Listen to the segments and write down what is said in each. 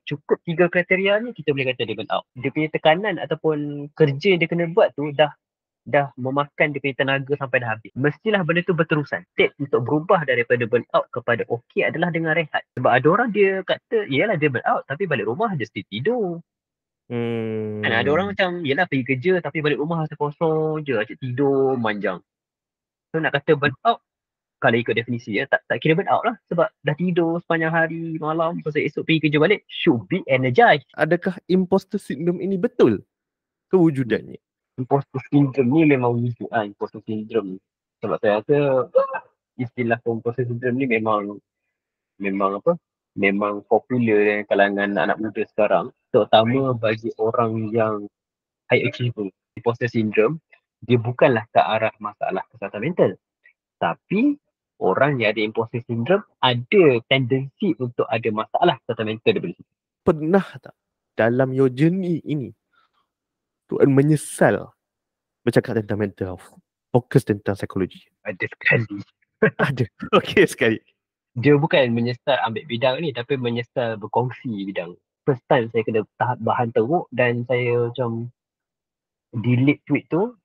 cukup 3 kriteria ni, kita boleh kata dia burnout. Dia punya tekanan ataupun kerja yang dia kena buat tu dah memakan dia punya tenaga sampai dah habis. Mestilah benda tu berterusan. Step untuk berubah daripada burnout kepada okey adalah dengan rehat. Sebab ada orang dia kata, iyalah dia burnout tapi balik rumah je still tidur. Kan ada orang macam, yelah pergi kerja tapi balik rumah rasa kosong je, asyik tidur, manjang. So nak kata burnout, kalau ikut definisi ya, tak kira burnout lah. Sebab dah tidur sepanjang hari, malam, lepas tu esok pergi kerja balik, should be energized. Adakah imposter syndrome ini betul kewujudannya? Imposter syndrome ni memang wujud lah, imposter syndrome. Sebab saya rasa istilah imposter syndrome ni memang popular dalam kalangan anak muda sekarang, terutama bagi orang yang high achiever. Imposter syndrome dia bukanlah ke arah masalah kesihatan mental, tapi orang yang ada imposter syndrome ada tendensi untuk ada masalah kesihatan mental daripada situ. Pernah tak dalam your journey ini Tuan menyesal bercakap tentang mental health, fokus tentang psikologi? Ada sekali. Ada. Okey sekali. Dia bukan menyesal ambil bidang ni, tapi menyesal berkongsi bidang. First time saya kena tahap bahan teruk dan saya macam delete tweet tu.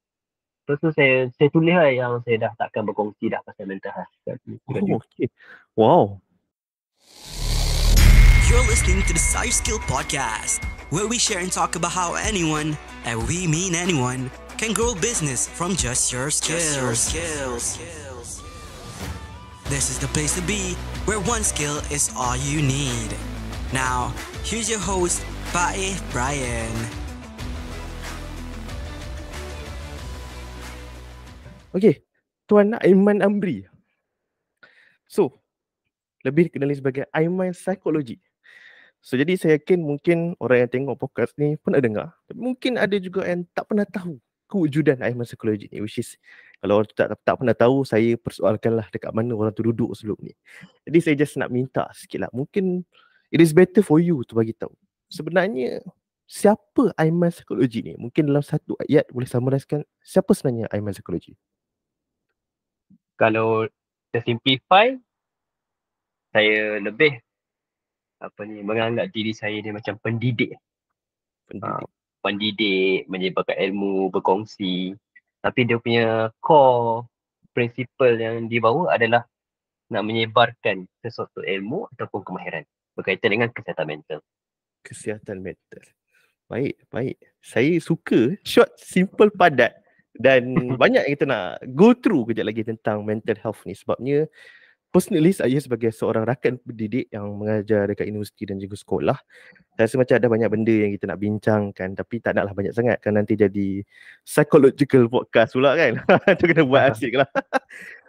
Lepas tu saya tulis lah yang saya dah takkan berkongsi dah pasal mental health. Oh, okay. Wow. You're listening to the Sire Skill Podcast, where we share and talk about how anyone, and we mean anyone, can grow business from just your skills. This is the place to be, where one skill is all you need. Now, here's your host, Pae Brian. Okay, Tuan Aiman Amri. So, lebih dikenali sebagai Aiman Psikologi. So, jadi saya yakin mungkin orang yang tengok podcast ni pernah dengar. Tapi mungkin ada juga yang tak pernah tahu kewujudan Aiman Psikologi ni. Which is, kalau orang tu tak pernah tahu, saya persoalkanlah dekat mana orang tu duduk sebelum ni. Jadi saya just nak minta sikit lah. Mungkin it is better for you to bagi tahu. Sebenarnya, siapa Aiman Psikologi ni? Mungkin dalam satu ayat boleh summarizkan siapa sebenarnya Aiman Psikologi? Kalau tersimplify, saya lebih menganggap diri saya dia macam pendidik. Pendidik, menyebarkan ilmu, berkongsi. Tapi dia punya core principle yang dibawa adalah nak menyebarkan sesuatu ilmu ataupun kemahiran berkaitan dengan kesihatan mental. Kesihatan mental. Baik. Saya suka short, simple, padat. Dan banyak yang kita nak go through kejap lagi tentang mental health ni. Sebabnya personally saya sebagai seorang rakan pendidik yang mengajar dekat universiti dan juga sekolah, saya rasa macam ada banyak benda yang kita nak bincangkan, tapi tak naklah banyak sangat kan nanti jadi psychological podcast pula kan. Tu kena buat asyik lah.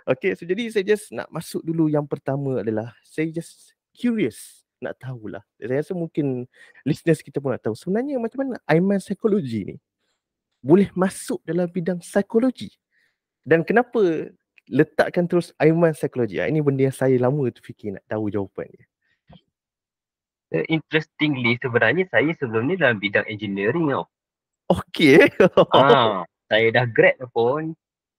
Okay, so jadi saya just nak masuk dulu. Yang pertama adalah saya just curious nak tahulah. Saya rasa mungkin listeners kita pun nak tahu sebenarnya macam mana Aiman Psikologi ni boleh masuk dalam bidang psikologi, dan kenapa letakkan terus Aiman Psikologi? Ini benda yang saya lama tu fikir nak tahu jawapan dia. Interestingly, sebenarnya saya sebelum ni dalam bidang engineering tau. Okay. Saya dah grad pun,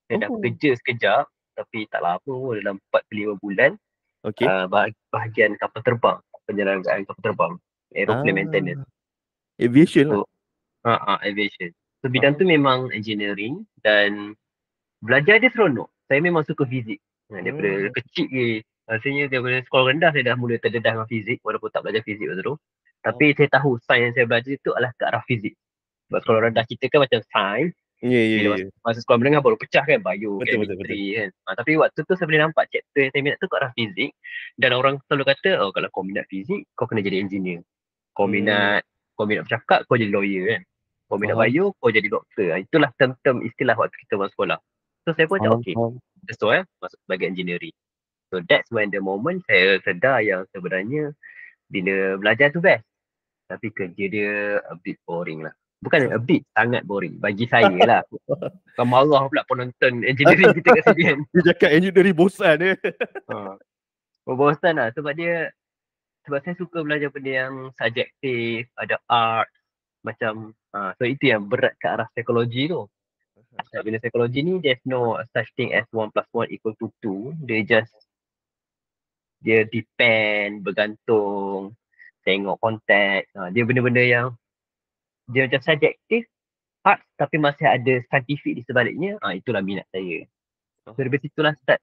saya dah kerja sekejap, tapi tak lama pun, dalam 4 ke 5 bulan. Okay. Bahagian kapal terbang, penyelenggaraan kapal terbang, aeroplane maintenance. Aviation lah. Aviation. So bidang tu memang engineering dan belajar dia seronok. Saya memang suka fizik. Daripada kecil ke, rasanya daripada sekolah rendah saya dah mula terdedah dengan fizik, walaupun tak belajar fizik waktu tu. Tapi saya tahu sains yang saya belajar itu adalah ke arah fizik. Sebab sekolah rendah kita kan macam sains. Bila masa sekolah menengah baru pecah kan, bio, chemistry kan. Tapi waktu tu saya boleh nampak chapter yang saya minat tu ke arah fizik. Dan orang selalu kata, kalau kau minat fizik, kau kena jadi engineer. Kau minat bercakap, kau jadi lawyer kan. Kau minat bio, kau jadi doktor. Itulah term-term istilah waktu kita masuk sekolah. So saya pun macam okay, sesuai masuk sebagai engineering. So that's when the moment saya sedar yang sebenarnya bila belajar tu best, tapi kerja dia a bit boring lah. Bukan a bit, sangat boring bagi saya lah. Kau marah pula penonton engineering kita kat sini kan. Dia cakap engineering bosan dia. Bosan lah sebab saya suka belajar benda yang subjektif, ada art macam so itu yang berat ke arah psikologi tu. Bila psikologi ni there's no such thing as 1 + 1 = 2. Dia depend, bergantung tengok konteks. Dia benda-benda yang dia macam subjektif, arts tapi masih ada scientific di sebaliknya. Itulah minat saya. So dari situlah start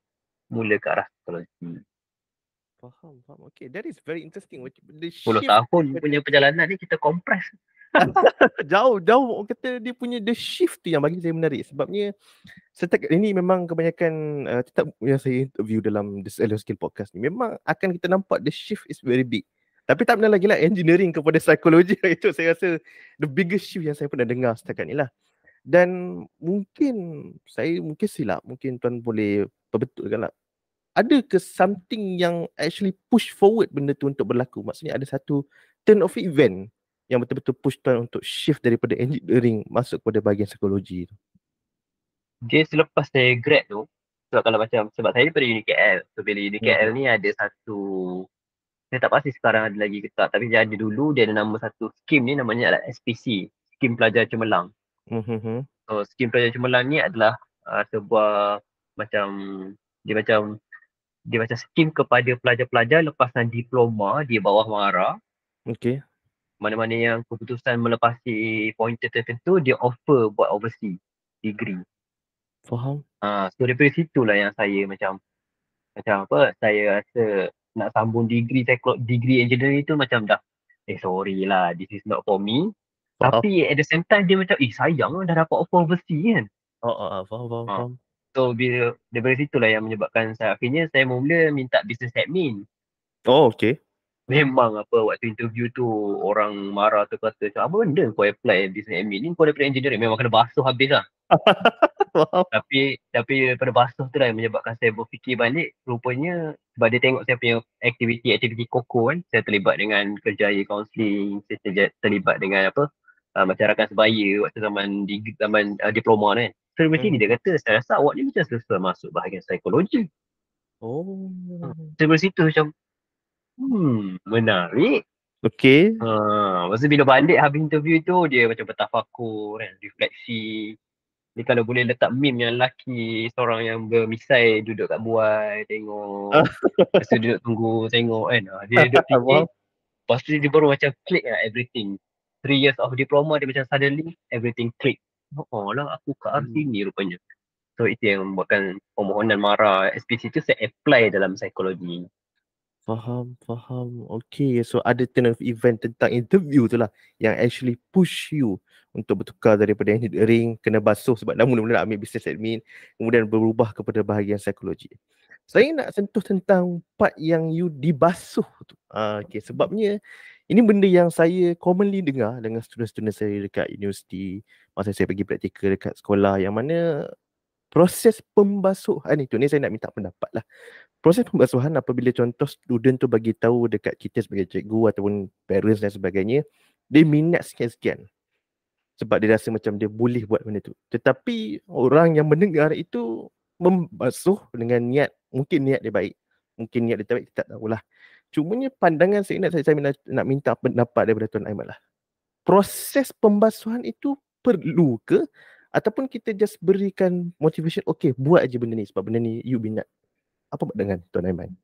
mula ke arah psikologi. Faham. Okay, that is very interesting. The 10 shift tahun punya perjalanan ni kita compress. jauh orang kata dia punya the shift tu yang bagi saya menarik sebabnya setakat ini memang kebanyakan tetap yang saya interview dalam The Sales Skill Podcast ni memang akan kita nampak the shift is very big. Tapi tak pernah lagi lah engineering kepada psikologi. Itu saya rasa the biggest shift yang saya pernah dengar setakat ni lah. Dan mungkin saya silap, mungkin tuan boleh perbetulkan lah. Ada ke something yang actually push forward benda tu untuk berlaku? Maksudnya ada satu turn of event yang betul-betul push tuan untuk shift daripada engineering masuk kepada bahagian psikologi tu. Dia selepas saya grad tu, sebab saya daripada UniKL. So bila UniKL ni ada satu, saya tak pasti sekarang ada lagi ke tak, tapi dia ada dulu, dia ada nama satu skim ni namanya adalah SPC, Skim Pelajar Cemerlang. So skim Pelajar Cemerlang ni adalah sebuah macam dia macam skim kepada pelajar-pelajar lepasan diploma di bawah MARA. Okay. Mana-mana yang keputusan melepasi pointer tertentu, dia offer buat overseas degree. Faham. So daripada situlah yang saya macam apa, saya rasa nak sambung degree engineering tu macam dah sorry lah, this is not for me. Faham. Tapi at the same time dia macam sayang lah dah dapat offer overseas kan. Faham. So bila daripada situlah yang menyebabkan saya akhirnya saya mula minta business admin. Okay. Memang apa waktu interview tu orang marah tu kata apa benda kau apply business admin ni, kau daripada engineering memang kena basuh habis lah. Tapi daripada basuh tu lah yang menyebabkan saya berfikir balik, rupanya sebab dia tengok saya punya aktiviti koko kan, saya terlibat dengan kerjaya kaunseling, saya terlibat dengan macam rakan sebaya waktu zaman diploma kan. So dari sini dia kata, saya rasa awak ni macam selesai masuk bahagian psikologi. Dari situ macam menarik. Okay. Lepas tu bila balik habis interview tu, dia macam bertafakur kan, refleksi. Dia kalau boleh letak meme yang lelaki seorang yang bermisai duduk kat buai tengok. Lepas tu duduk tunggu tengok kan. Dia duduk fikir. Lepas tu dia baru macam click lah everything. 3 years of diploma dia macam suddenly everything click. Lah aku kat arah sini rupanya. So itu yang membuatkan permohonan MARA SPC tu saya apply dalam psikologi. Faham. Okay, so ada turn of event tentang interview tu lah yang actually push you untuk bertukar daripada engineering, kena basuh sebab dah mula-mula nak ambil business admin, kemudian berubah kepada bahagian psikologi. Saya nak sentuh tentang part yang you dibasuh tu. Okay, sebabnya ini benda yang saya commonly dengar dengan student-student saya dekat universiti, masa saya pergi praktikal dekat sekolah, yang mana proses pembasuhan itu, ni saya nak minta pendapat lah. Proses pembasuhan apabila contoh student tu bagi tahu dekat kita sebagai cikgu ataupun parents dan sebagainya, dia minat sekian-sekian. Sebab dia rasa macam dia boleh buat benda tu. Tetapi orang yang mendengar itu membasuh dengan niat, mungkin niat dia baik, mungkin niat dia tak baik, kita tak tahulah. Cumanya pandangan saya nak minta pendapat daripada Tuan Aiman lah. Proses pembasuhan itu perlu ke? Ataupun kita just berikan motivation, okay, buat aje benda ni sebab benda ni you minat. Apa pandangan Tuan Aiman?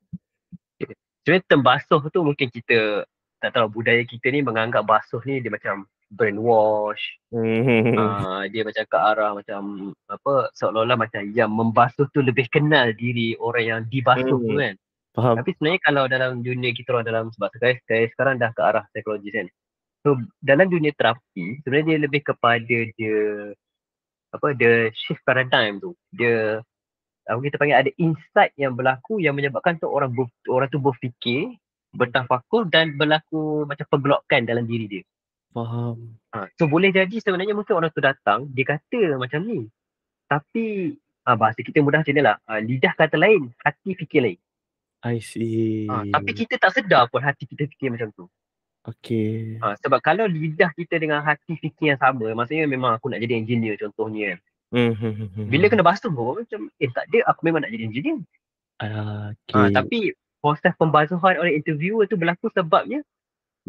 Sebenarnya term basuh tu mungkin kita tak tahu, budaya kita ni menganggap basuh ni dia macam brainwash. Dia macam ke arah macam apa, seolah-olah macam yang membasuh tu lebih kenal diri orang yang dibasuh tu kan. Faham. Tapi sebenarnya kalau dalam dunia kita orang dalam, sebab saya sekarang dah ke arah psikologi kan. So dalam dunia terapi sebenarnya dia lebih kepada dia shift paradigm tu. Dia kita panggil ada insight yang berlaku yang menyebabkan tu orang tu berfikir, bertafakur dan berlaku macam pergelokan dalam diri dia. Faham. So boleh jadi sebenarnya mungkin orang tu datang, dia kata macam ni. Tapi bahasa kita mudah macam ni lah. Lidah kata lain, hati fikir lain. I see. Tapi kita tak sedar pun hati kita fikir macam tu. Okay. Sebab kalau lidah kita dengan hati fikir yang sama, maksudnya memang aku nak jadi engineer contohnya. Bila kena basuh macam tak ada, aku memang nak jadi engineer. Okay. Tapi proses pembasuhan oleh interviewer tu berlaku sebabnya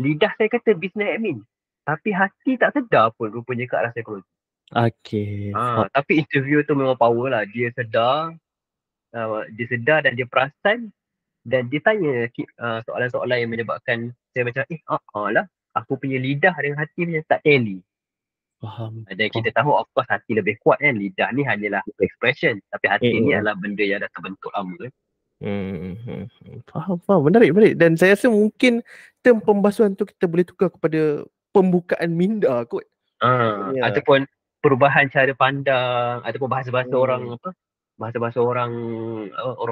lidah saya kata business admin, tapi hati tak sedar pun rupanya ke arah psikologi. Okay. Tapi interviewer tu memang power lah. Dia sedar dan dia perasan dan dia tanya soalan-soalan yang menyebabkan Saya macam lah, aku punya lidah dengan hati macam tak tally. Faham. Dan kita tahu of course hati lebih kuat kan. Lidah ni hanyalah expression. Tapi hati ni adalah benda yang dah terbentuk lama kan. Faham. Menarik. Dan saya rasa mungkin term pembasuhan tu kita boleh tukar kepada pembukaan minda kot. Ataupun perubahan cara pandang, ataupun bahasa-bahasa orang bahasa-bahasa orang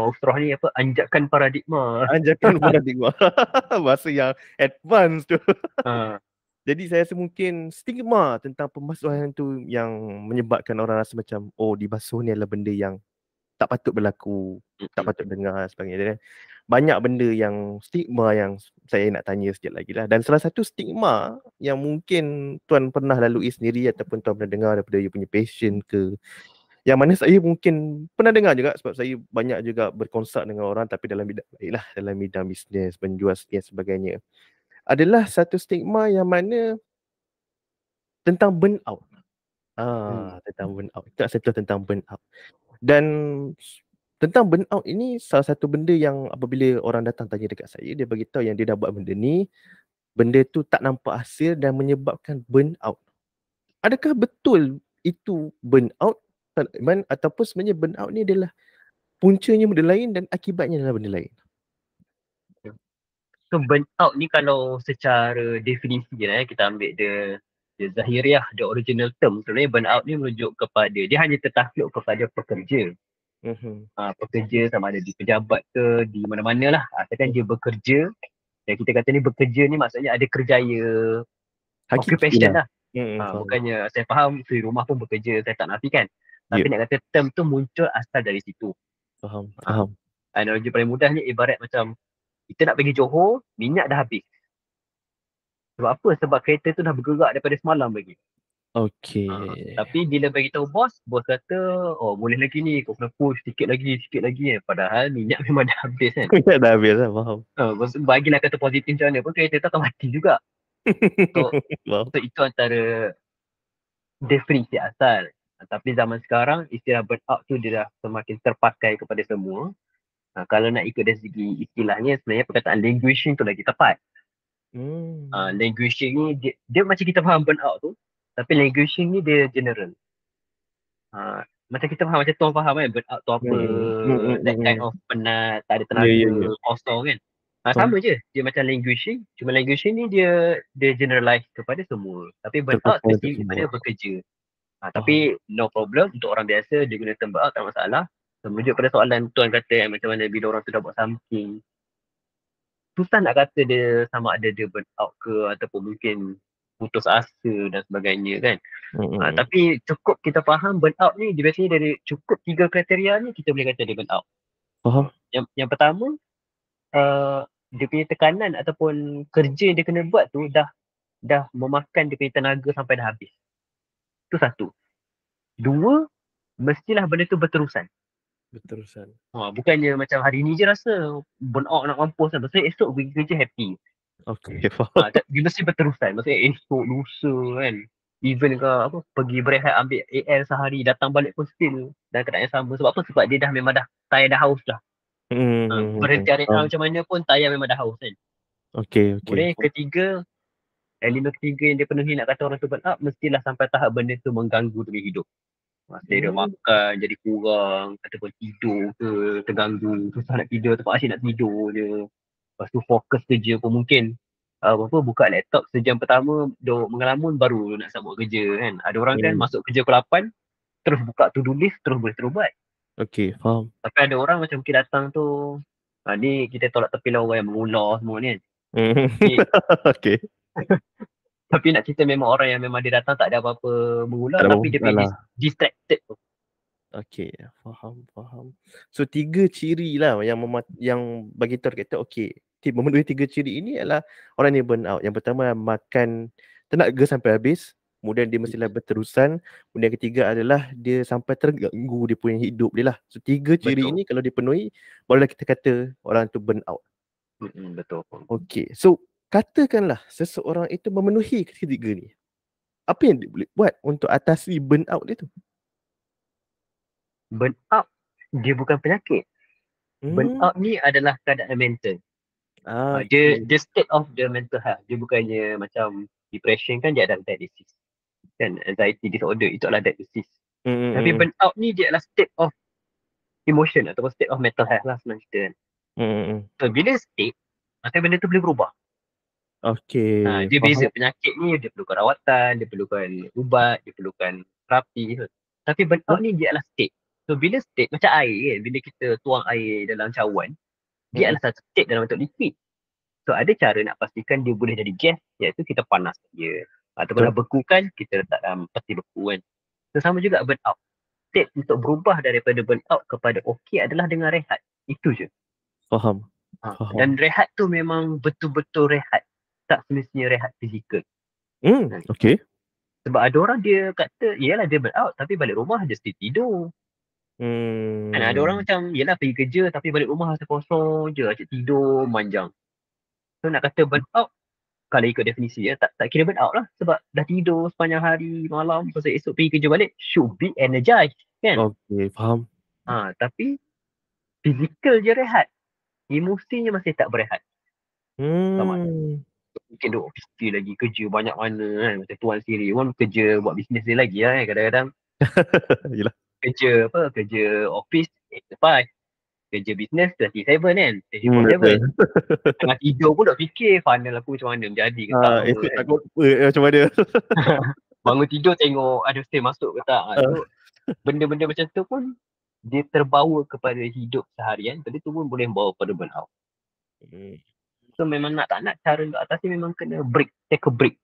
Australia ni anjakan paradigma. Anjakan paradigma. Bahasa yang advance tu. Jadi saya rasa mungkin stigma tentang pembasuhan tu yang menyebabkan orang rasa macam dibasuh ni adalah benda yang tak patut berlaku, tak patut dengar sebagainya. Banyak benda yang stigma yang saya nak tanya sikit lagi lah. Dan salah satu stigma yang mungkin tuan pernah lalui sendiri ataupun tuan pernah dengar daripada you punya patient ke, yang mana saya mungkin pernah dengar juga sebab saya banyak juga berkonsult dengan orang tapi dalam bidang lain lah, dalam bidang bisnes, penjual dan sebagainya. Adalah satu stigma yang mana tentang burnout. Tentang burnout. Tak sentuh tentang burnout. Dan tentang burnout ini salah satu benda yang apabila orang datang tanya dekat saya, dia beritahu yang dia dah buat benda ni, benda tu tak nampak hasil dan menyebabkan burnout. Adakah betul itu burnout ataupun sebenarnya burnout ni adalah puncanya benda lain dan akibatnya adalah benda lain? So burnout ni kalau secara definisi lah kita ambil dia zahiriah, the original term, sebenarnya burnout ni merujuk kepada, dia hanya tertakluk kepada pekerja. Pekerja sama ada di pejabat ke, di mana-mana lah. Asalkan dia bekerja, dan kita kata ni bekerja ni maksudnya ada kerjaya occupation lah. Bukannya, saya faham di rumah pun bekerja, saya tak nafikan. Tapi nak kata term tu muncul asal dari situ. Faham. Analogi paling mudahnya ibarat macam kita nak pergi Johor, minyak dah habis. Sebab apa? Sebab kereta tu dah bergerak daripada semalam lagi. Tapi bila bagi tahu bos kata, boleh lagi ni, kau kena push sikit lagi. Padahal minyak memang dah habis kan. Minyak dah habis lah, faham. Bagilah kata positif macam mana pun, kereta tu akan mati juga. So itu antara definisi asal. Tapi zaman sekarang, istilah burnout tu dia dah semakin terpakai kepada semua. Kalau nak ikut dari segi istilahnya, sebenarnya perkataan languishing tu lagi tepat. Languishing ni, dia macam kita faham burnout tu, tapi languishing ni dia general. Macam kita faham, macam tuan faham kan, burnout tu apa, that kind of penat, tak ada tenaga, kosong kan. Sama je, dia macam languishing, cuma languishing ni dia generalize kepada semua. Tapi burnout spesifik kepada bekerja. Tapi no problem, untuk orang biasa, dia guna term burnout, tak masalah. Merujuk pada soalan tuan kata macam mana bila orang tu dah buat something, susah nak kata dia sama ada dia burnout ke ataupun mungkin putus asa dan sebagainya kan. Tapi cukup kita faham burnout ni, dia biasanya dari cukup 3 kriteria ni kita boleh kata dia burnout. Yang pertama, dia punya tekanan ataupun kerja yang dia kena buat tu dah memakan dia punya tenaga sampai dah habis. Itu satu. 2, mestilah benda tu berterusan. Bukannya macam hari ni je rasa burnout nak mampus kan. Maksudnya esok pergi kerja happy. Faham. Dia mesti berterusan. Maksudnya esok, lusa kan. Even ke pergi berehat ambil AL sehari, datang balik pun still dalam keadaan yang sama. Sebab apa? Sebab dia dah memang dah tayar dah haus dah. Berhenti RNR macam mana pun tayar memang dah haus kan. Kemudian ketiga, elemen ketiga yang dia penuhi nak kata orang tu burnout, mestilah sampai tahap benda tu mengganggu dia hidup. Dia makan jadi kurang, ataupun tidur ke terganggu, susah nak tidur, tempat asyik nak tidur je. Lepas tu fokus kerja pun mungkin buka laptop sejam pertama duk mengelamun baru nak start buat kerja kan. Ada orang kan masuk kerja pukul 8 terus buka to do list terus boleh terus buat. Faham. Tapi ada orang macam mungkin datang tu ni kita tolak tepi lah orang yang mengular semua ni kan. Tapi nak cerita memang orang yang memang dia datang tak ada apa-apa mengular, tapi dia pergi distracted tu. Faham. So 3 ciri lah yang bagi tahu kata memenuhi 3 ciri ini adalah orang ni burnout. Yang pertama makan tenaga sampai habis, kemudian dia mestilah berterusan, kemudian ketiga adalah dia sampai terganggu dia punya hidup dia lah. So 3 ciri ini kalau dipenuhi barulah kita kata orang tu burnout. Betul. So katakanlah seseorang itu memenuhi ketiga ni, apa yang dia boleh buat untuk atasi burnout dia tu? Burnout dia bukan penyakit. Burnout ni adalah keadaan mental. Dia state of the mental health. Dia bukannya macam depression kan dia ada diagnosis. Kan anxiety disorder itu adalah diagnosis. Tapi burnout ni dia adalah state of emotion ataupun state of mental health lah senang cerita kan. So bila state, maka benda tu boleh berubah. Okay. Dia beza. Penyakit ni dia perlukan rawatan, dia perlukan ubat, dia perlukan terapi. Tapi burnout ni dia adalah state. So bila state macam air kan, bila kita tuang air dalam cawan, dia adalah satu state dalam bentuk liquid. So ada cara nak pastikan dia boleh jadi gas, iaitu kita panaskan dia. Ataupun nak bekukan, kita letak dalam peti beku kan. So sama juga burnout. State untuk berubah daripada burnout kepada okey adalah dengan rehat. Itu je. Faham. Dan rehat tu memang betul-betul rehat. Tak semestinya rehat fizikal. Okay. Sebab ada orang dia kata, iyalah dia burnout tapi balik rumah dia still tidur. Dan ada orang macam, iyalah pergi kerja tapi balik rumah rasa kosong je, asyik tidur, manjang. So nak kata burnout, kalau ikut definisi tak kira burnout lah. Sebab dah tidur sepanjang hari, malam, pasal esok pergi kerja balik, should be energized kan. Okay, faham. Tapi fizikal je rehat. Emosinya masih tak berehat. Mungkin duk office lagi, kerja banyak mana kan. Macam tuan sendiri pun kerja buat bisnes dia lagi lah kan. Kadang-kadang Yelah. Kerja office 8 to 5. Kerja bisnes 27 kan. 24/7. Tengah tidur pun dah fikir funnel aku macam mana menjadi ke tak. Esok takut macam mana. Bangun tidur tengok ada sale masuk ke tak. So, benda-benda macam tu pun dia terbawa kepada hidup seharian. Benda tu pun boleh membawa pada burnout. So memang nak tak nak cara untuk atasi memang kena take a break.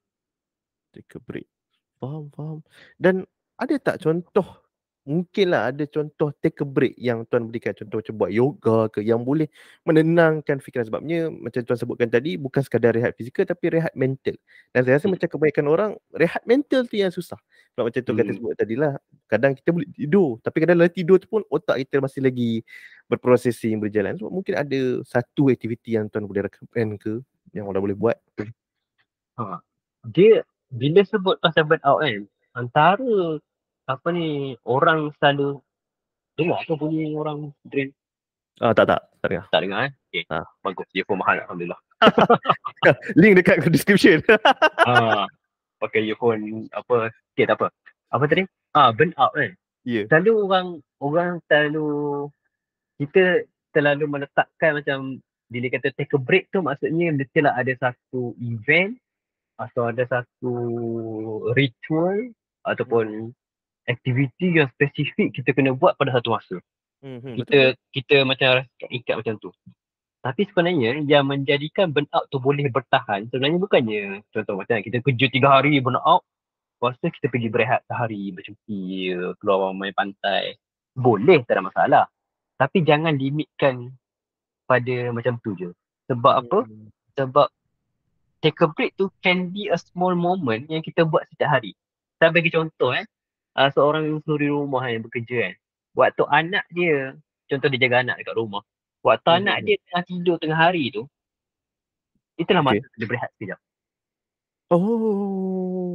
Faham. Dan ada tak contoh, mungkinlah ada contoh take a break yang tuan berikan, contoh macam buat yoga ke yang boleh menenangkan fikiran. Sebabnya macam tuan sebutkan tadi, bukan sekadar rehat fizikal tapi rehat mental. Dan saya rasa macam kebanyakan orang rehat mental tu yang susah. Sebab macam tuan kata sebut tadilah, kadang kita boleh tidur tapi kadang dalam tidur tu pun otak kita masih lagi berprosesing, berjalan. So mungkin ada satu aktiviti yang tuan boleh recommend ke yang orang boleh buat. Dia bila sebut pasal burnout kan, antara orang selalu dengar ke bunyi orang drain? Tak dengar. Tak dengar Okay. Bagus, earphone mahal alhamdulillah. Link dekat description. Pakai earphone sikit tak apa. Apa tadi? Burnout kan. Selalu orang kita terlalu meletakkan macam bila kata take a break tu maksudnya mestilah ada satu event atau ada satu ritual ataupun aktiviti yang spesifik kita kena buat pada satu masa. Kita macam ikat macam tu. Tapi sebenarnya yang menjadikan burnout tu boleh bertahan sebenarnya bukannya contoh macam kita kerja 3 hari burnout, lepas tu kita pergi berehat sehari, bercuti, keluar main pantai. Boleh, tak ada masalah. Tapi jangan limitkan pada macam tu je. Sebab apa? Sebab take a break tu can be a small moment yang kita buat setiap hari. Saya bagi contoh seorang suri rumah yang bekerja kan. Waktu anak dia, contoh dia jaga anak dekat rumah. Waktu anak dia tengah tidur tengah hari tu, itulah masa dia berehat sekejap.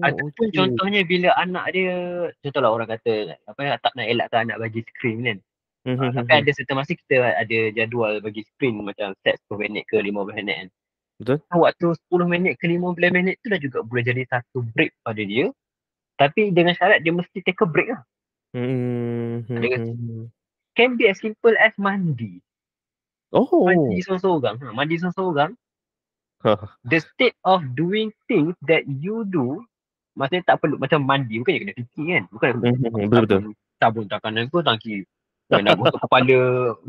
Ataupun contohnya bila anak dia, contohlah orang kata tak nak elakkan anak bagi skrin kan. Tapi ada certain masa kita ada jadual bagi skrin macam set 10 minit ke 15 minit kan. Betul. Waktu 10 minit ke 15 minit tu dah juga boleh jadi satu break pada dia. Tapi dengan syarat dia mesti take a break lah. Can be as simple as mandi. Mandi seorang-seorang. The state of doing things that you do, maksudnya tak perlu macam mandi, bukannya kena fikir kan. Bukan betul. Sabun tangan kanan ke tangan kiri. Nak gosok kepala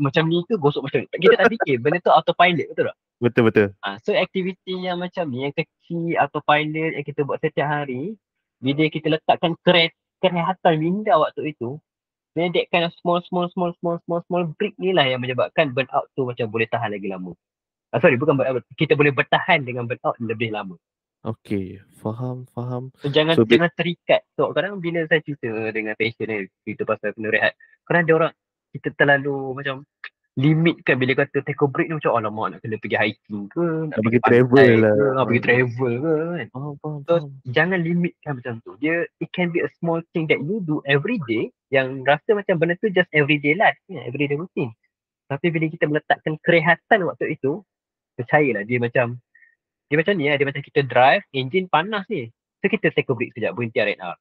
macam ni ke gosok macam ni. Kita tak fikir, benda tu autopilot, betul tak? Betul. So aktiviti yang macam ni, yang kecil autopilot yang kita buat setiap hari, bila kita letakkan kerehatan minda waktu itu, that kind of small break ni lah yang menyebabkan burnout tu macam boleh tahan lagi lama. Bukan burnout, kita boleh bertahan dengan burnout lebih lama. Okay, faham. So, jangan terikat. So kadang bila saya cerita dengan patient ni, cerita pasal kena rehat, kadang ada orang kita terlalu macam limitkan bila kata take a break ni macam alamak nak kena pergi hiking ke, nak pergi travel lah, nak pergi travel ke kan. So jangan limitkan macam tu. It can be a small thing that you do every day yang rasa macam benda tu just everyday life, everyday routine. Tapi bila kita meletakkan kerehatan waktu itu, percayalah dia macam ni lah, dia macam kita drive, enjin panas ni. So kita take a break sekejap, berhenti R&R.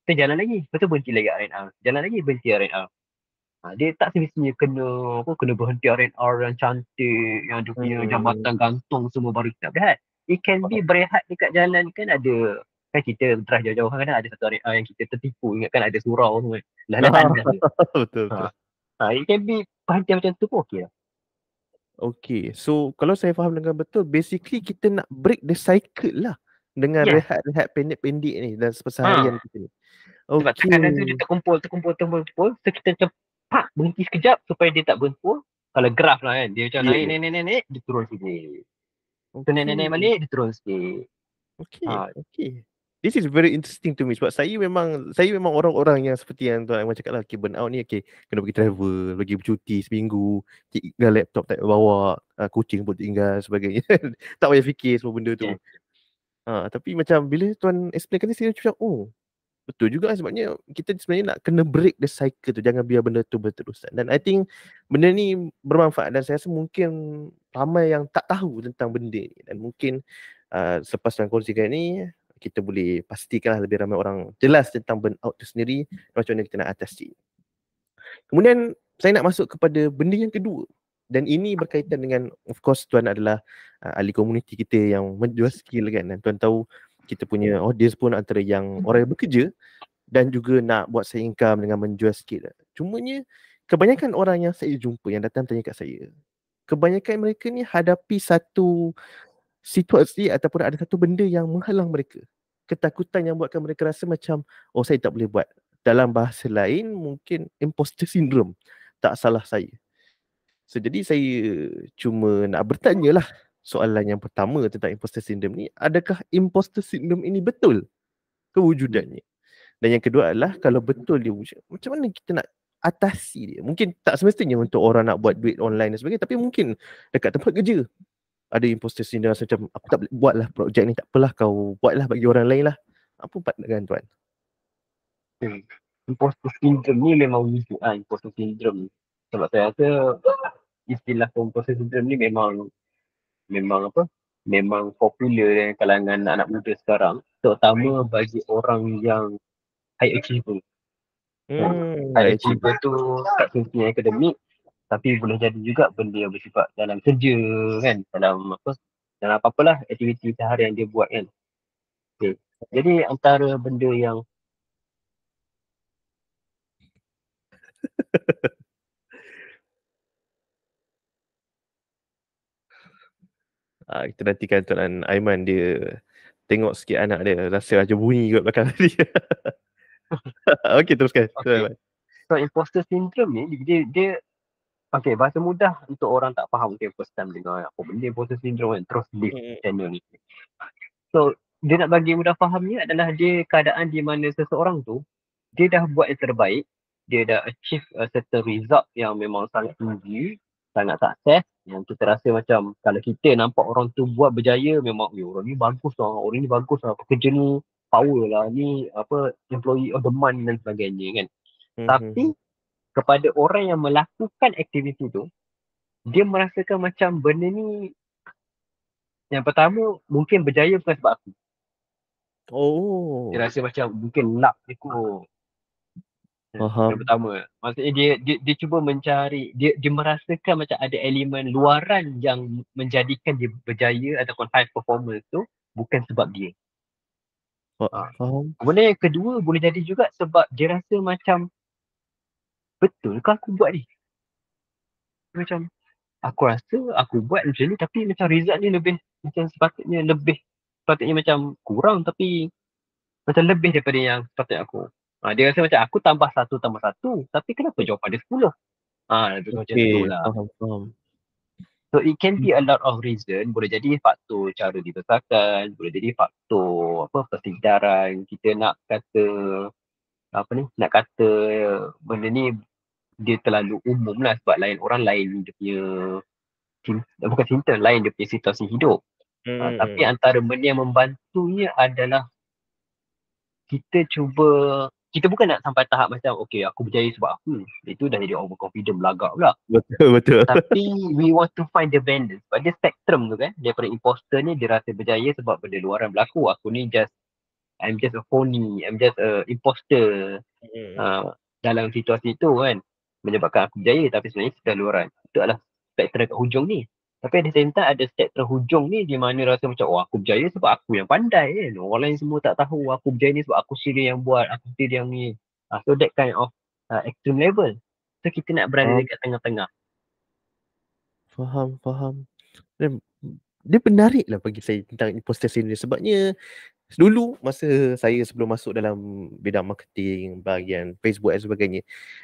Kita jalan lagi, lepas tu berhenti lagi R&R. Jalan lagi, berhenti R&R. Dia tak semestinya kena berhenti R&R yang cantik, yang dia punya jambatan gantung semua baru kita berehat. It can be berehat dekat jalan kan ada, kan kita drive jauh-jauh kadang ada satu R&R yang kita tertipu, ingat kan ada surau semua. Lah tandas dia. Betul. It can be perhentian macam tu pun okey lah. Okay, so kalau saya faham dengan betul, basically kita nak break the cycle lah dengan rehat-rehat pendek-pendek ni dalam seharian kita ni. Sebab tekanan tu dia terkumpul. So kita macam berhenti sekejap supaya dia tak berhenti. Kalau graf lah kan, dia macam naik, dia turun sikit. So naik balik, dia turun sikit. Okay. This is very interesting to me sebab saya memang orang-orang yang seperti yang Tuan Aiman cakap lah, burn out ni kena pergi travel, pergi bercuti seminggu, tinggal laptop tak bawa, kucing pun tinggal sebagainya. Tak payah fikir semua benda tu. Tapi macam bila Tuan explain ni saya macam betul juga sebabnya kita sebenarnya nak kena break the cycle tu, jangan biar benda tu berterusan. Dan I think benda ni bermanfaat dan saya rasa mungkin ramai yang tak tahu tentang benda ni dan mungkin selepas Tuan kongsikan ni kita boleh pastikanlah lebih ramai orang jelas tentang burnout tu sendiri dan macam mana kita nak atasi. Kemudian saya nak masuk kepada benda yang kedua dan ini berkaitan dengan, of course Tuan adalah ahli komuniti kita yang menjual skill kan, dan Tuan tahu kita punya audience pun antara yang orang yang bekerja dan juga nak buat side income dengan menjual skill. Cumanya kebanyakan orang yang saya jumpa yang datang tanya kat saya, kebanyakan mereka ni hadapi satu situasi ataupun ada satu benda yang menghalang mereka. Ketakutan yang buatkan mereka rasa macam saya tak boleh buat. Dalam bahasa lain mungkin imposter syndrome. Tak salah saya. So jadi saya cuma nak bertanya lah soalan yang pertama tentang imposter syndrome ni, adakah imposter syndrome ini betul kewujudannya? Dan yang kedua adalah kalau betul dia wujud, macam mana kita nak atasi dia? Mungkin tak semestinya untuk orang nak buat duit online dan sebagainya, tapi mungkin dekat tempat kerja ada imposter syndrome macam aku tak boleh buat lah projek ni, tak apalah kau buatlah bagi orang lain lah. Apa pandangan Tuan? Imposter syndrome ni memang wujud imposter syndrome ni. Sebab saya rasa istilah imposter syndrome ni memang popular dalam kalangan anak muda sekarang, terutama bagi orang yang high achiever. High achiever tu tak semestinya akademik, tapi boleh jadi juga benda yang bersifat dalam kerja kan, dalam apa-apalah aktiviti seharian dia buat kan. Okay. Jadi antara benda yang kita nantikan Tuan Aiman dia tengok sikit anak dia, rasa macam bunyi kat belakang dia. Okey, teruskan. Okay. So imposter syndrome ni dia okay, bahasa mudah untuk orang tak faham, okay, first time dengar apa benda imposter syndrome kan, terus leave channel ni. So dia nak bagi mudah fahamnya adalah dia keadaan di mana seseorang tu dia dah buat yang terbaik, dia dah achieve a certain result yang memang sangat tinggi, sangat sukses, yang kita rasa macam kalau kita nampak orang tu buat berjaya, memang orang ni bagus lah, pekerja ni power lah, ni employee of the month dan sebagainya kan. Tapi kepada orang yang melakukan aktiviti tu, dia merasakan macam benda ni, yang pertama mungkin berjaya bukan sebab aku. Dia rasa macam mungkin luck dia kot. Yang pertama, maksudnya dia cuba mencari, dia merasakan macam ada elemen luaran yang menjadikan dia berjaya ataupun high performance tu bukan sebab dia. Kemudian yang kedua boleh jadi juga sebab dia rasa macam betul ke aku buat ni? Macam aku rasa aku buat macam ni tapi macam result ni lebih macam sepatutnya macam kurang, tapi macam lebih daripada yang sepatutnya aku. Dia rasa macam aku tambah 1 tapi kenapa jawapan dia 10? Macam tu lah. Faham. So it can be a lot of reason. Boleh jadi faktor cara dibesarkan, boleh jadi faktor persedaran. Kita nak kata benda ni dia terlalu umum lah sebab orang lain dia punya bukan cinta, lain dia punya situasi hidup. Tapi antara benda yang membantunya adalah kita cuba kita bukan nak sampai tahap macam okay aku berjaya sebab aku. Itu dah jadi overconfident belagak pula. Betul. Tapi we want to find the balance. Pada spektrum tu kan, daripada imposter ni dia rasa berjaya sebab benda luaran berlaku. Aku ni I'm just a phony, I'm just a imposter. Dalam situasi itu kan menyebabkan aku berjaya, tapi sebenarnya sudah luaran. Itu adalah spektrum kat hujung ni. Tapi at the same time ada spektrum hujung ni di mana rasa macam aku berjaya sebab aku yang pandai kan. Orang lain semua tak tahu aku berjaya ni sebab aku sendiri yang buat, aku sendiri yang ni. So that kind of extreme level. So kita nak berada dekat tengah-tengah. Faham. Dan dia menarik lah bagi saya tentang imposter syndrome sebabnya dulu masa saya sebelum masuk dalam bidang marketing, bahagian Facebook dan sebagainya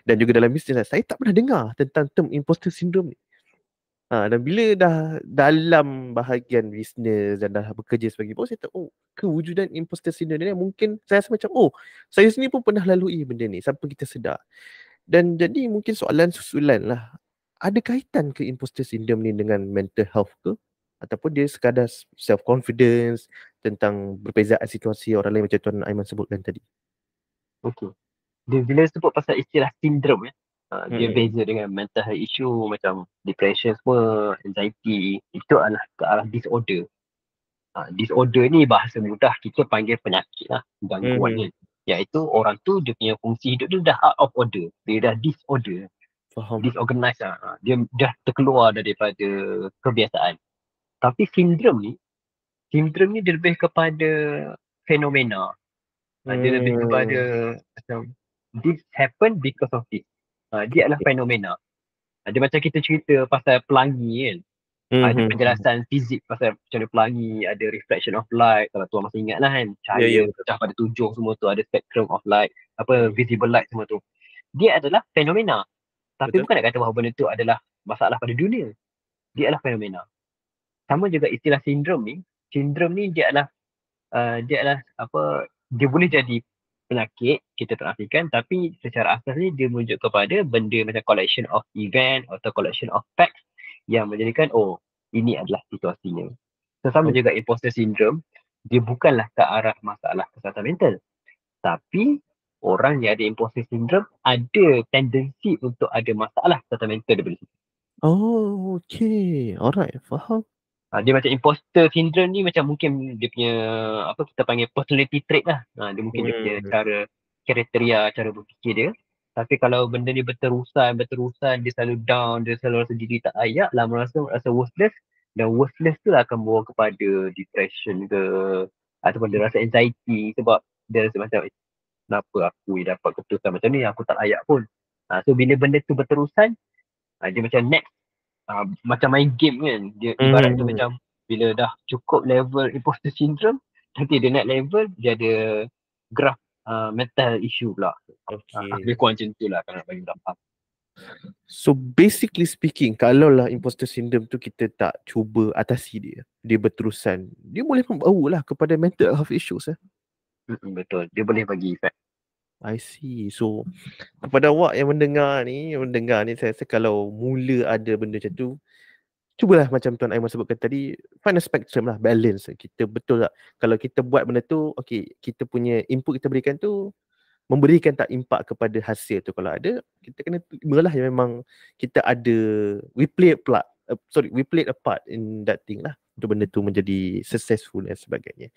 dan juga dalam bisnes, saya tak pernah dengar tentang term imposter syndrome ni. Dan bila dah dalam bahagian bisnes dan dah bekerja sebagai bos, saya tahu kewujudan imposter syndrome ni mungkin saya rasa macam saya sendiri pun pernah lalui benda ni sampai kita sedar. Dan jadi mungkin soalan susulan lah, ada kaitan ke imposter syndrome ni dengan mental health ke? Ataupun dia sekadar self-confidence tentang perbezaan situasi orang lain macam Tuan Aiman sebutkan tadi? Okay. Dia bila sebut pasal istilah sindrom dia beza dengan mental health issue macam depression semua, anxiety. Itu adalah ke arah disorder. Disorder ni bahasa mudah kita panggil penyakit lah, gangguan ni. Iaitu orang tu dia punya fungsi hidup dia dah out of order. Dia dah disorder. Faham. Disorganized lah. Dia dah terkeluar daripada kebiasaan. Tapi sindrom ni dia lebih kepada fenomena. Dia lebih kepada macam this happen because of this. Dia adalah fenomena. Dia macam kita cerita pasal pelangi kan. Ada penjelasan fizik pasal macam mana pelangi, ada reflection of light. Kalau tuan masih ingat lah kan, cahaya pecah pada tujuh semua tu, ada spectrum of light, visible light semua tu. Dia adalah fenomena. Tapi bukan nak kata bahawa benda tu adalah masalah pada dunia. Dia adalah fenomena. Sama juga istilah sindrom ni. Sindrom ni dia adalah dia boleh jadi penyakit, kita tak nafikan, tapi secara asas ni dia merujuk kepada benda macam collection of event atau collection of facts yang menjadikan ini adalah situasinya. So, sama juga imposter syndrome, dia bukanlah ke arah masalah kesihatan mental. Tapi orang yang ada imposter syndrome ada tendensi untuk ada masalah kesihatan mental daripada situ. Okay. Alright, faham. Dia macam imposter syndrome ni macam mungkin dia punya kita panggil personality trait lah. Dia mungkin dia punya cara kriteria, cara berfikir dia. Tapi kalau benda ni berterusan, dia selalu down, dia selalu rasa diri tak layak, lama rasa worthless, dan worthless tu lah akan bawa kepada depression ke, ataupun dia rasa anxiety sebab dia rasa macam kenapa aku dapat keputusan macam ni, aku tak layak pun. So bila benda tu berterusan, dia macam next. Macam main game kan, dia ibarat tu macam bila dah cukup level imposter syndrome, nanti dia naik level, dia ada graph mental issue pula. Lebih kurang macam tu lah kalau nak bagi berapa. So basically speaking, kalaulah imposter syndrome tu kita tak cuba atasi dia berterusan, dia boleh membawa lah kepada mental health issues. Betul, dia boleh bagi efek. I see. So kepada awak yang mendengar ni, saya rasa kalau mula ada benda macam tu, cubalah macam Tuan Aiman sebutkan tadi, find a spectrum lah, balance. Kita betul tak, kalau kita buat benda tu, okay, kita punya input kita berikan tu memberikan tak impak kepada hasil tu. Kalau ada, kita kena terimalah yang memang kita ada, we play a part in that thing lah, untuk benda tu menjadi successful dan sebagainya.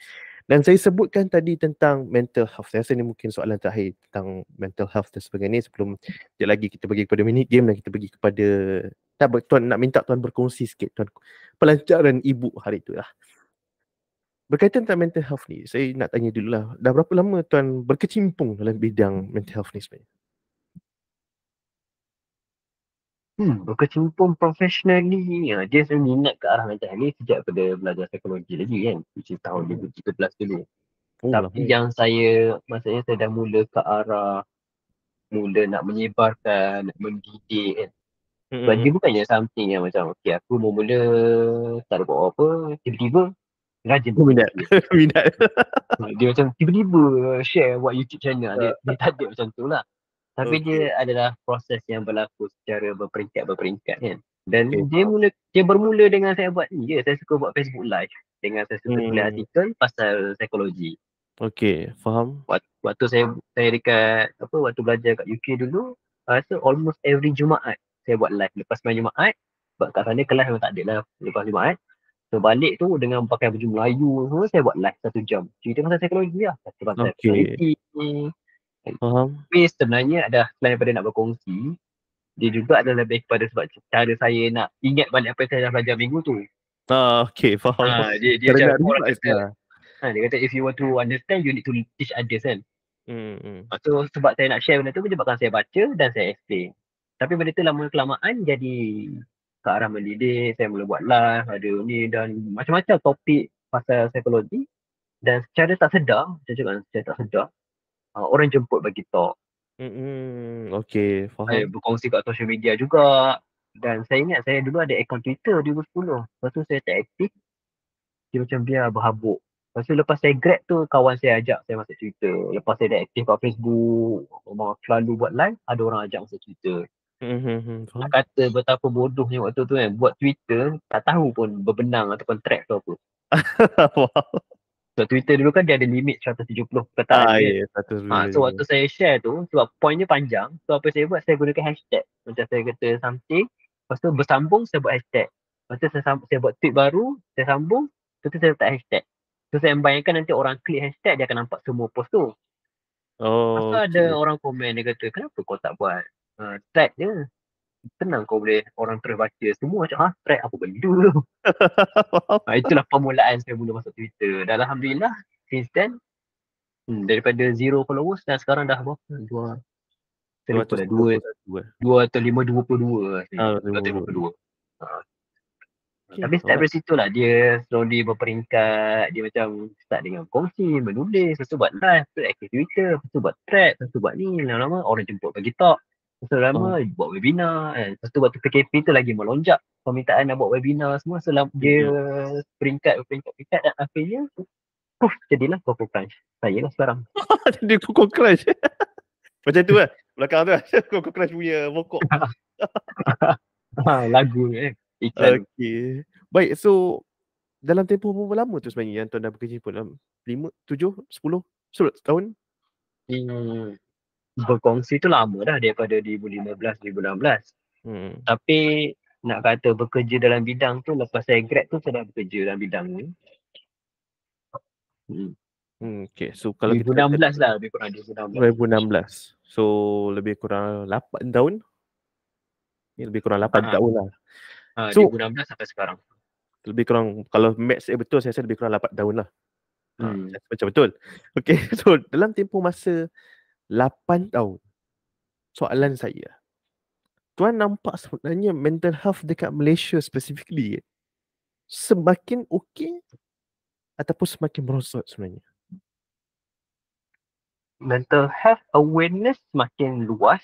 Dan saya sebutkan tadi tentang mental health. Saya rasa ni mungkin soalan terakhir tentang mental health dan sebagainya sebelum sekejap lagi kita pergi kepada minute game dan kita pergi kepada Tuan nak minta Tuan berkongsi sikit Tuan pelancaran ibu hari tu lah. Berkaitan tentang mental health ni, saya nak tanya dulu lah, dah berapa lama Tuan berkecimpung dalam bidang mental health ni sebenarnya? Berkecimpung profesional ni, dia sebenarnya minat ke arah mental health ni sejak pada belajar psikologi lagi kan, which is tahun 2013 dulu. Tapi yang maksudnya saya dah mula ke arah, mula nak menyebarkan, nak mendidik kan. Sebab dia bukannya something yang macam, okay aku mula tak ada buat apa, tiba-tiba rajin minat. Dia macam tiba-tiba share buat YouTube channel. Dia tak ada macam tu lah. Tapi dia adalah proses yang berlaku secara berperingkat kan. Dan dia bermula dengan saya buat ni je. Saya suka buat Facebook live. Dengan saya suka tulis artikel pasal psikologi. Okay, faham. Waktu saya dekat waktu belajar kat UK dulu, rasa almost every Jumaat saya buat live. Lepas main Jumaat, sebab kat sana kelas memang tak ada lah lepas Jumaat. So balik tu dengan pakai baju Melayu semua, saya buat live 1 jam. Cerita pasal psikologi lah. Pasal Okay, personality. faham. Tapi sebenarnya selain daripada nak berkongsi, dia juga adalah lebih kepada sebab cara saya nak ingat balik apa yang saya dah belajar minggu tu. Okay, faham. Dia Cara macam nak orang revise kata, lah. dia kata if you want to understand, you need to teach others kan. Hmm. So sebab saya nak share benda tu, menyebabkan saya baca dan saya explain. Tapi benda tu lama kelamaan jadi ke arah mendidik, saya mula buat live, ada ni dan macam-macam topik pasal psikologi. Dan secara tak sedar, saya cakap secara tak sedar, orang jemput bagi talk. Okay, Saya faham. berkongsi kat social media juga. Dan saya ingat saya dulu ada akaun Twitter 2010. Lepas tu saya tak aktif. Dia macam biar berhabuk. Lepas tu lepas saya grad tu, kawan saya ajak saya masuk Twitter. Lepas saya dah aktif kat Facebook, memang selalu buat live, ada orang ajak masuk Twitter. Faham. Nak kata betapa bodohnya waktu tu kan, buat Twitter, tak tahu pun berbenang ataupun track tu apa. Wow. So Twitter dulu kan dia ada limit 170 perkataan kan. Ya, satu So waktu saya share tu, sebab pointnya panjang, so apa saya buat, saya gunakan hashtag. Macam saya kata something, lepas tu bersambung, saya buat hashtag. Lepas tu saya buat tweet baru, saya sambung, lepas tu saya letak hashtag. So saya membayangkan nanti orang klik hashtag, dia akan nampak semua post tu. Lepas tu ada Okay. orang komen, dia kata, kenapa kau tak buat thread je? Tenang kau boleh, orang terus baca. Semua macam, thread apa benda tu? Itulah permulaan saya mula masuk Twitter. Dan Alhamdulillah, since then, daripada 0 followers dan sekarang dah berapa? Saya lupa dah. 2 atau 522 rasanya. 2 atau 52. Okay, Tapi start dari situ lah. Dia slowly berperingkat. Dia macam start dengan kongsi, menulis. Lepas tu buat live. Lepas tu aktif Twitter. Lepas tu buat thread. Lepas tu buat ni. Lama-lama orang jemput bagi talk. Lepas tu lama buat webinar. Lepas tu waktu PKP tu lagi melonjak. Permintaan nak buat webinar semua. So dia peringkat. Dan akhirnya jadilah Coco Crunch. Saya lah sekarang. Jadi Coco Crunch. Macam tu lah. Belakang tu lah. Coco Crunch punya pokok. Lagu iklan. Okay. Baik, so dalam tempoh berapa lama tu sebenarnya yang tuan dah bekerja pun? 5, 7, 10 tahun? Berkongsi tu lama dah daripada 2015-2016. Tapi nak kata bekerja dalam bidang tu, lepas saya grad tu saya dah bekerja dalam bidang ni. Okay, so kalau 2016 lah, lebih kurang 2016. So lebih kurang 8 tahun. Lebih kurang 8 tahun lah. So 2016 sampai sekarang. Lebih kurang, kalau maths saya betul, saya rasa lebih kurang 8 tahun lah. Macam betul. Okay, so dalam tempoh masa 8 tahun, soalan saya, tuan nampak sebenarnya mental health dekat Malaysia specifically semakin okey ataupun semakin merosot sebenarnya? Mental health awareness semakin luas.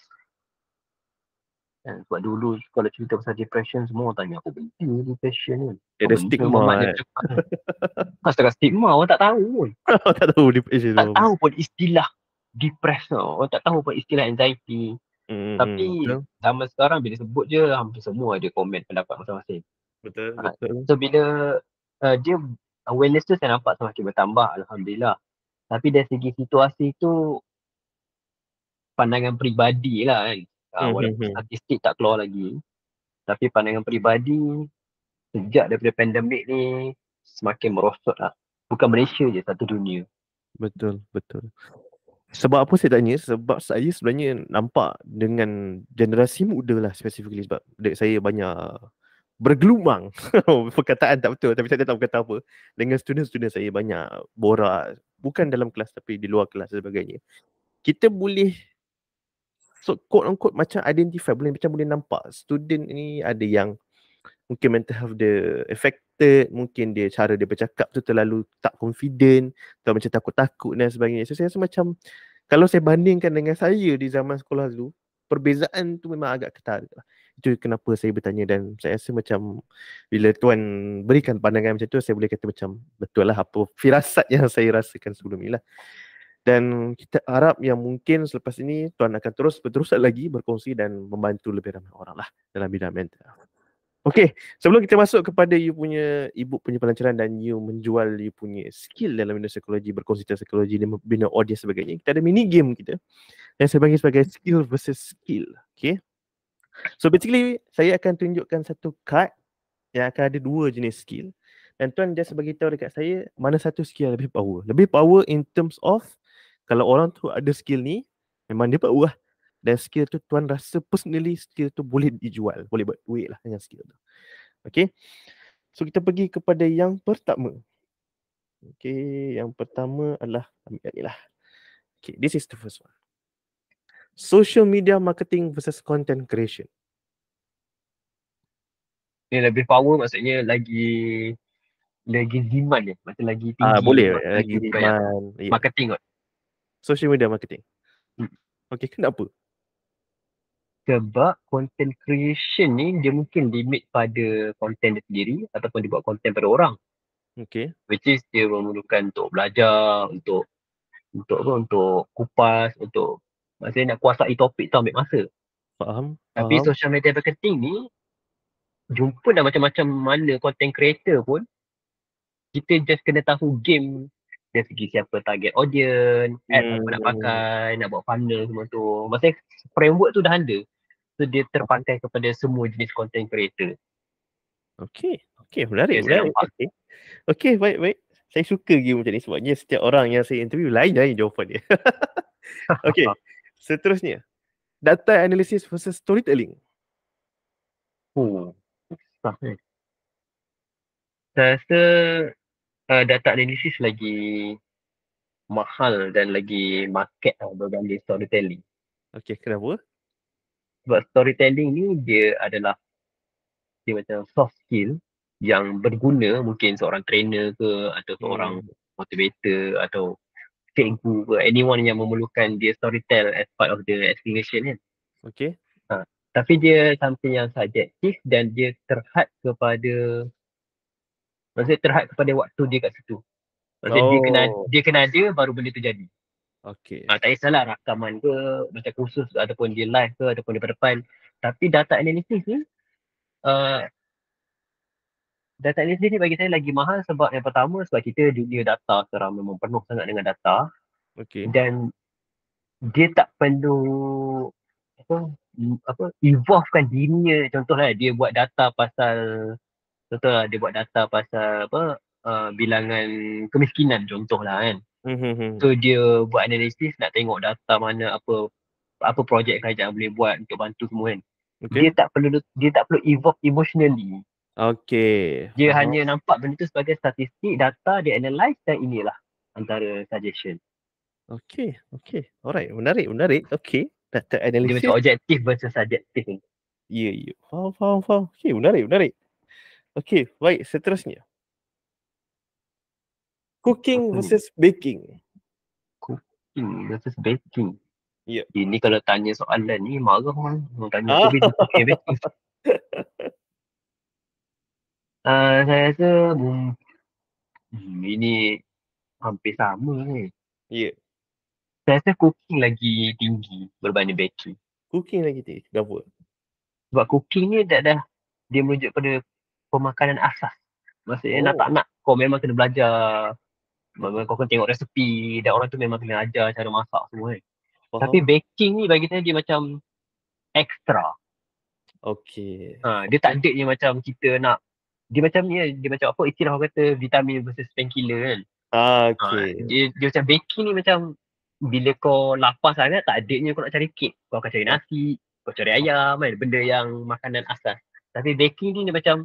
Sebab dulu kalau cerita pasal depression, semua orang tanya apa benda depression ni. Ada stigma. Setengah stigma, orang tak tahu pun. Tak tahu depression. Tak tahu pun istilah depression. Orang tak tahu pun istilah anxiety. Tapi zaman sekarang bila sebut je, hampir semua ada komen pendapat masing-masing. Betul. So bila dia awareness tu saya nampak semakin bertambah, Alhamdulillah. Tapi dari segi situasi tu, pandangan peribadi lah kan. Walaupun statistik tak keluar lagi. Tapi pandangan peribadi, sejak daripada pandemik ni, semakin merosot lah. Bukan Malaysia je, satu dunia. Betul. Sebab apa saya tanya? Sebab saya sebenarnya nampak dengan generasi muda lah specifically, sebab saya banyak bergelumang. Perkataan tak betul, tapi saya tak tahu kata apa. Dengan student-student saya banyak borak, bukan dalam kelas tapi di luar kelas dan sebagainya. Kita boleh quote unquote macam identify, boleh nampak student ni ada yang mungkin mental health dia affected, mungkin dia cara dia bercakap tu terlalu tak confident atau macam takut-takut dan sebagainya. So saya rasa macam kalau saya bandingkan dengan saya di zaman sekolah dulu, perbezaan tu memang agak ketat. Itu kenapa saya bertanya, dan saya rasa macam bila tuan berikan pandangan macam tu, saya boleh kata macam betul lah apa firasat yang saya rasakan sebelum ni lah. Dan kita harap yang mungkin selepas ini tuan akan terus berterusan lagi berkongsi dan membantu lebih ramai orang lah dalam bidang mental. Okay, sebelum kita masuk kepada you punya ibu punya pelancaran dan you menjual you punya skill dalam bidang psikologi, berkongsi tentang psikologi dan bina audience sebagainya, kita ada mini game kita yang saya bagi sebagai skill versus skill. Okay, so basically saya akan tunjukkan satu card yang akan ada dua jenis skill dan tuan just bagi tahu dekat saya mana satu skill yang lebih power. Lebih power in terms of kalau orang tu ada skill ni memang dia power lah. Dan skill tu tuan rasa personally skill tu boleh dijual, boleh buat duit lah dengan skill tu. Okay, so kita pergi kepada yang pertama. Okay, yang pertama adalah ambil ni lah. Okay, this is the first one. Social media marketing versus content creation. Ni lebih power maksudnya lagi demand dia. Macam lagi tinggi. Boleh Macam lagi demand. Yeah. marketing kot. Social media marketing. Hmm. Okay, kenapa? Sebab content creation ni dia mungkin limit pada content dia sendiri ataupun dia buat content pada orang. Okay. Which is dia memerlukan untuk belajar, untuk apa, untuk kupas, untuk maksudnya nak kuasai topik tu ambil masa. Faham. Tapi social media marketing ni jumpa dah macam-macam mana content creator pun, kita just kena tahu game dari segi siapa target audience, ads apa nak pakai, nak buat funnel semua tu. Maksudnya framework tu dah ada. So dia terpakai kepada semua jenis content creator. Okay. Okay, menarik. Saya nampak. Okay, baik. Saya suka game macam ni sebabnya setiap orang yang saya interview lain-lain jawapan dia. Okay, seterusnya. Data analysis versus storytelling. Susah ni. Saya rasa data analysis lagi mahal dan lagi market berbanding storytelling. Okay, kenapa? Sebab storytelling ni dia macam soft skill yang berguna mungkin seorang trainer ke atau seorang motivator atau cikgu ke, anyone yang memerlukan dia storytell as part of the explanation kan. Okay. Tapi dia something yang subjektif dan dia terhad kepada waktu dia kat situ. Maksudnya dia kena ada baru benda tu jadi. Okay. Tak kisahlah rakaman ke, macam kursus ataupun dia live ke ataupun dia depan. Tapi data analysis ni bagi saya lagi mahal sebab yang pertama sebab kita dunia data sekarang memang penuh sangat dengan data. Okay. Dan dia tak perlu evolvekan dirinya. Contohlah dia buat data pasal bilangan kemiskinan contohlah kan. So dia buat analisis nak tengok data mana apa projek kerajaan boleh buat untuk bantu semua kan. Okay. Dia tak perlu evolve emotionally. Okay. Dia hanya nampak benda tu sebagai statistik, data dia analyse dan inilah antara suggestion. Okay. Alright, menarik. Okay. Data analysis. Dia macam objektif versus subjektif ni. Ya. Faham. Okay, menarik. Okay, baik. Seterusnya. Cooking versus baking. Cooking versus baking. Ya. Ini kalau tanya soalan ni marah orang. Orang tanya aku bisa cooking and baking. Saya rasa ini hampir sama ni. Ya. Saya rasa cooking lagi tinggi berbanding baking. Cooking lagi tinggi. Kenapa? Sebab cooking ni dia merujuk pada pemakanan asas. Maksudnya nak kau memang kena belajar. Kau kena tengok resepi dan orang tu memang kena ajar cara masak semua kan. Tapi baking ni bagi saya dia macam extra. Okay. Dia tak ada yang macam kita nak. Dia macam apa istilah orang kata vitamin versus painkiller kan. Okay. Dia macam baking ni macam bila kau lapar sangat tak adanya kau nak cari kek. Kau akan cari nasi, kau cari ayam kan. Benda yang makanan asas. Tapi baking ni dia macam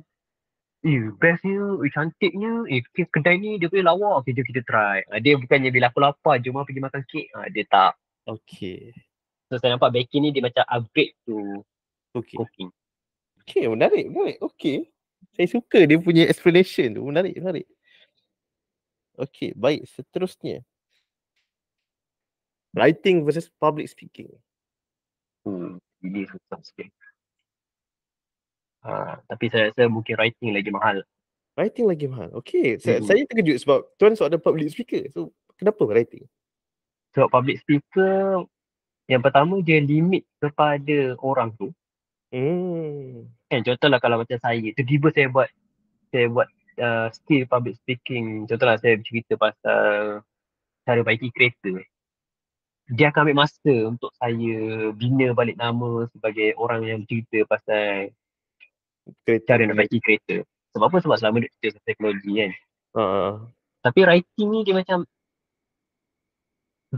bestnya, cantiknya, kedai ni dia punya lawa. Okay, jom kita try. Dia bukannya bila aku lapar, jom pergi makan kek. Dia tak. Okay. So saya nampak baking ni dia macam upgrade to cooking. Okay, menarik. Okay. Saya suka dia punya explanation tu. Menarik. Okay, baik. Seterusnya. Writing versus public speaking. Ini susah sikit. Tapi saya rasa mungkin writing lagi mahal. Writing lagi mahal. Okay. Saya terkejut sebab tuan soalan public speaker. So, kenapa writing? Sebab public speaker, yang pertama dia limit kepada orang tu. Kan contohlah kalau macam saya, tiba-tiba saya buat skill public speaking. Contohlah saya bercerita pasal cara baiki kereta. Dia akan ambil masa untuk saya bina balik nama sebagai orang yang cerita pasal Kereta. cara nak baiki kereta. Sebab apa? Sebab selama duduk cerita pasal teknologi kan. Ha. Tapi writing ni dia macam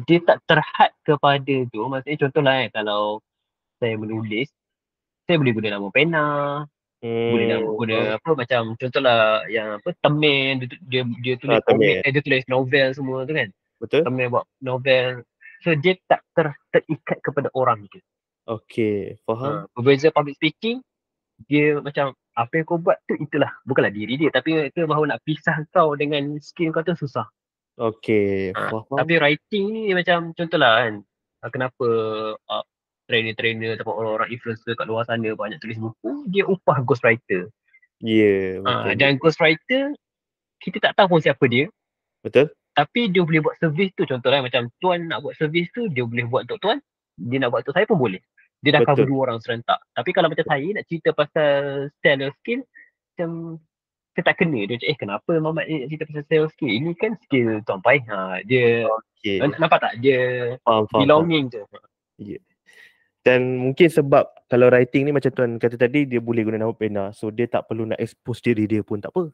dia tak terhad kepada tu. Maksudnya contohlah kalau saya menulis, saya boleh guna nama pena, boleh nama guna apa macam contohlah yang apa Temen dia tulis komik, Temen. dia tulis novel semua tu kan. Betul? Temen buat novel. So dia tak terikat kepada orang tu. Okay, faham. Berbeza public speaking, dia macam apa yang kau buat tu itulah. Bukanlah diri dia, tapi itu bahawa nak pisah kau dengan skill kau tu susah. Okay, faham. Tapi writing ni macam contohlah kan, kenapa trainer-trainer ataupun orang-orang influencer kat luar sana banyak tulis buku, dia upah ghostwriter. Ya, betul. Dan ghostwriter, kita tak tahu pun siapa dia, Betul? tapi dia boleh buat servis tu. Contohlah macam tuan nak buat servis tu, dia boleh buat untuk tuan, dia nak buat untuk saya pun boleh. Dia dah cover Betul. 2 orang serentak. Tapi kalau macam saya nak cerita pasal sales skill, macam saya tak kena. Dia macam, kenapa Muhammad ni nak cerita pasal sales skill? Ini kan skill Tuan Pai. Dia, Okay. nampak tak? Dia Faham. belonging tu. Ya. Dan mungkin sebab kalau writing ni macam tuan kata tadi, dia boleh guna nama pena. So dia tak perlu nak expose diri dia pun tak apa.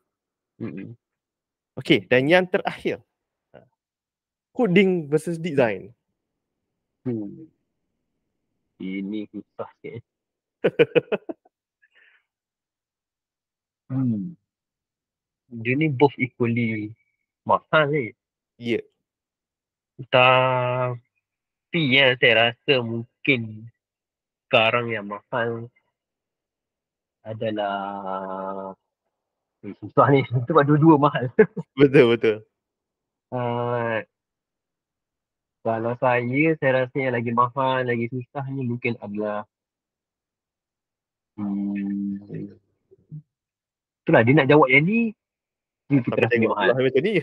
Okay, dan yang terakhir. Coding versus design. Ini susah sikit. Dia ni both equally mahal ni. Ya. Tapi ya saya rasa mungkin sekarang yang mahal adalah susah ni sebab dua-dua mahal. Betul. Kalau saya rasa yang lagi mahal, lagi susah ni mungkin adalah itulah dia nak jawab yang ni kita Tapi rasa dia tengok mahal. macam ni.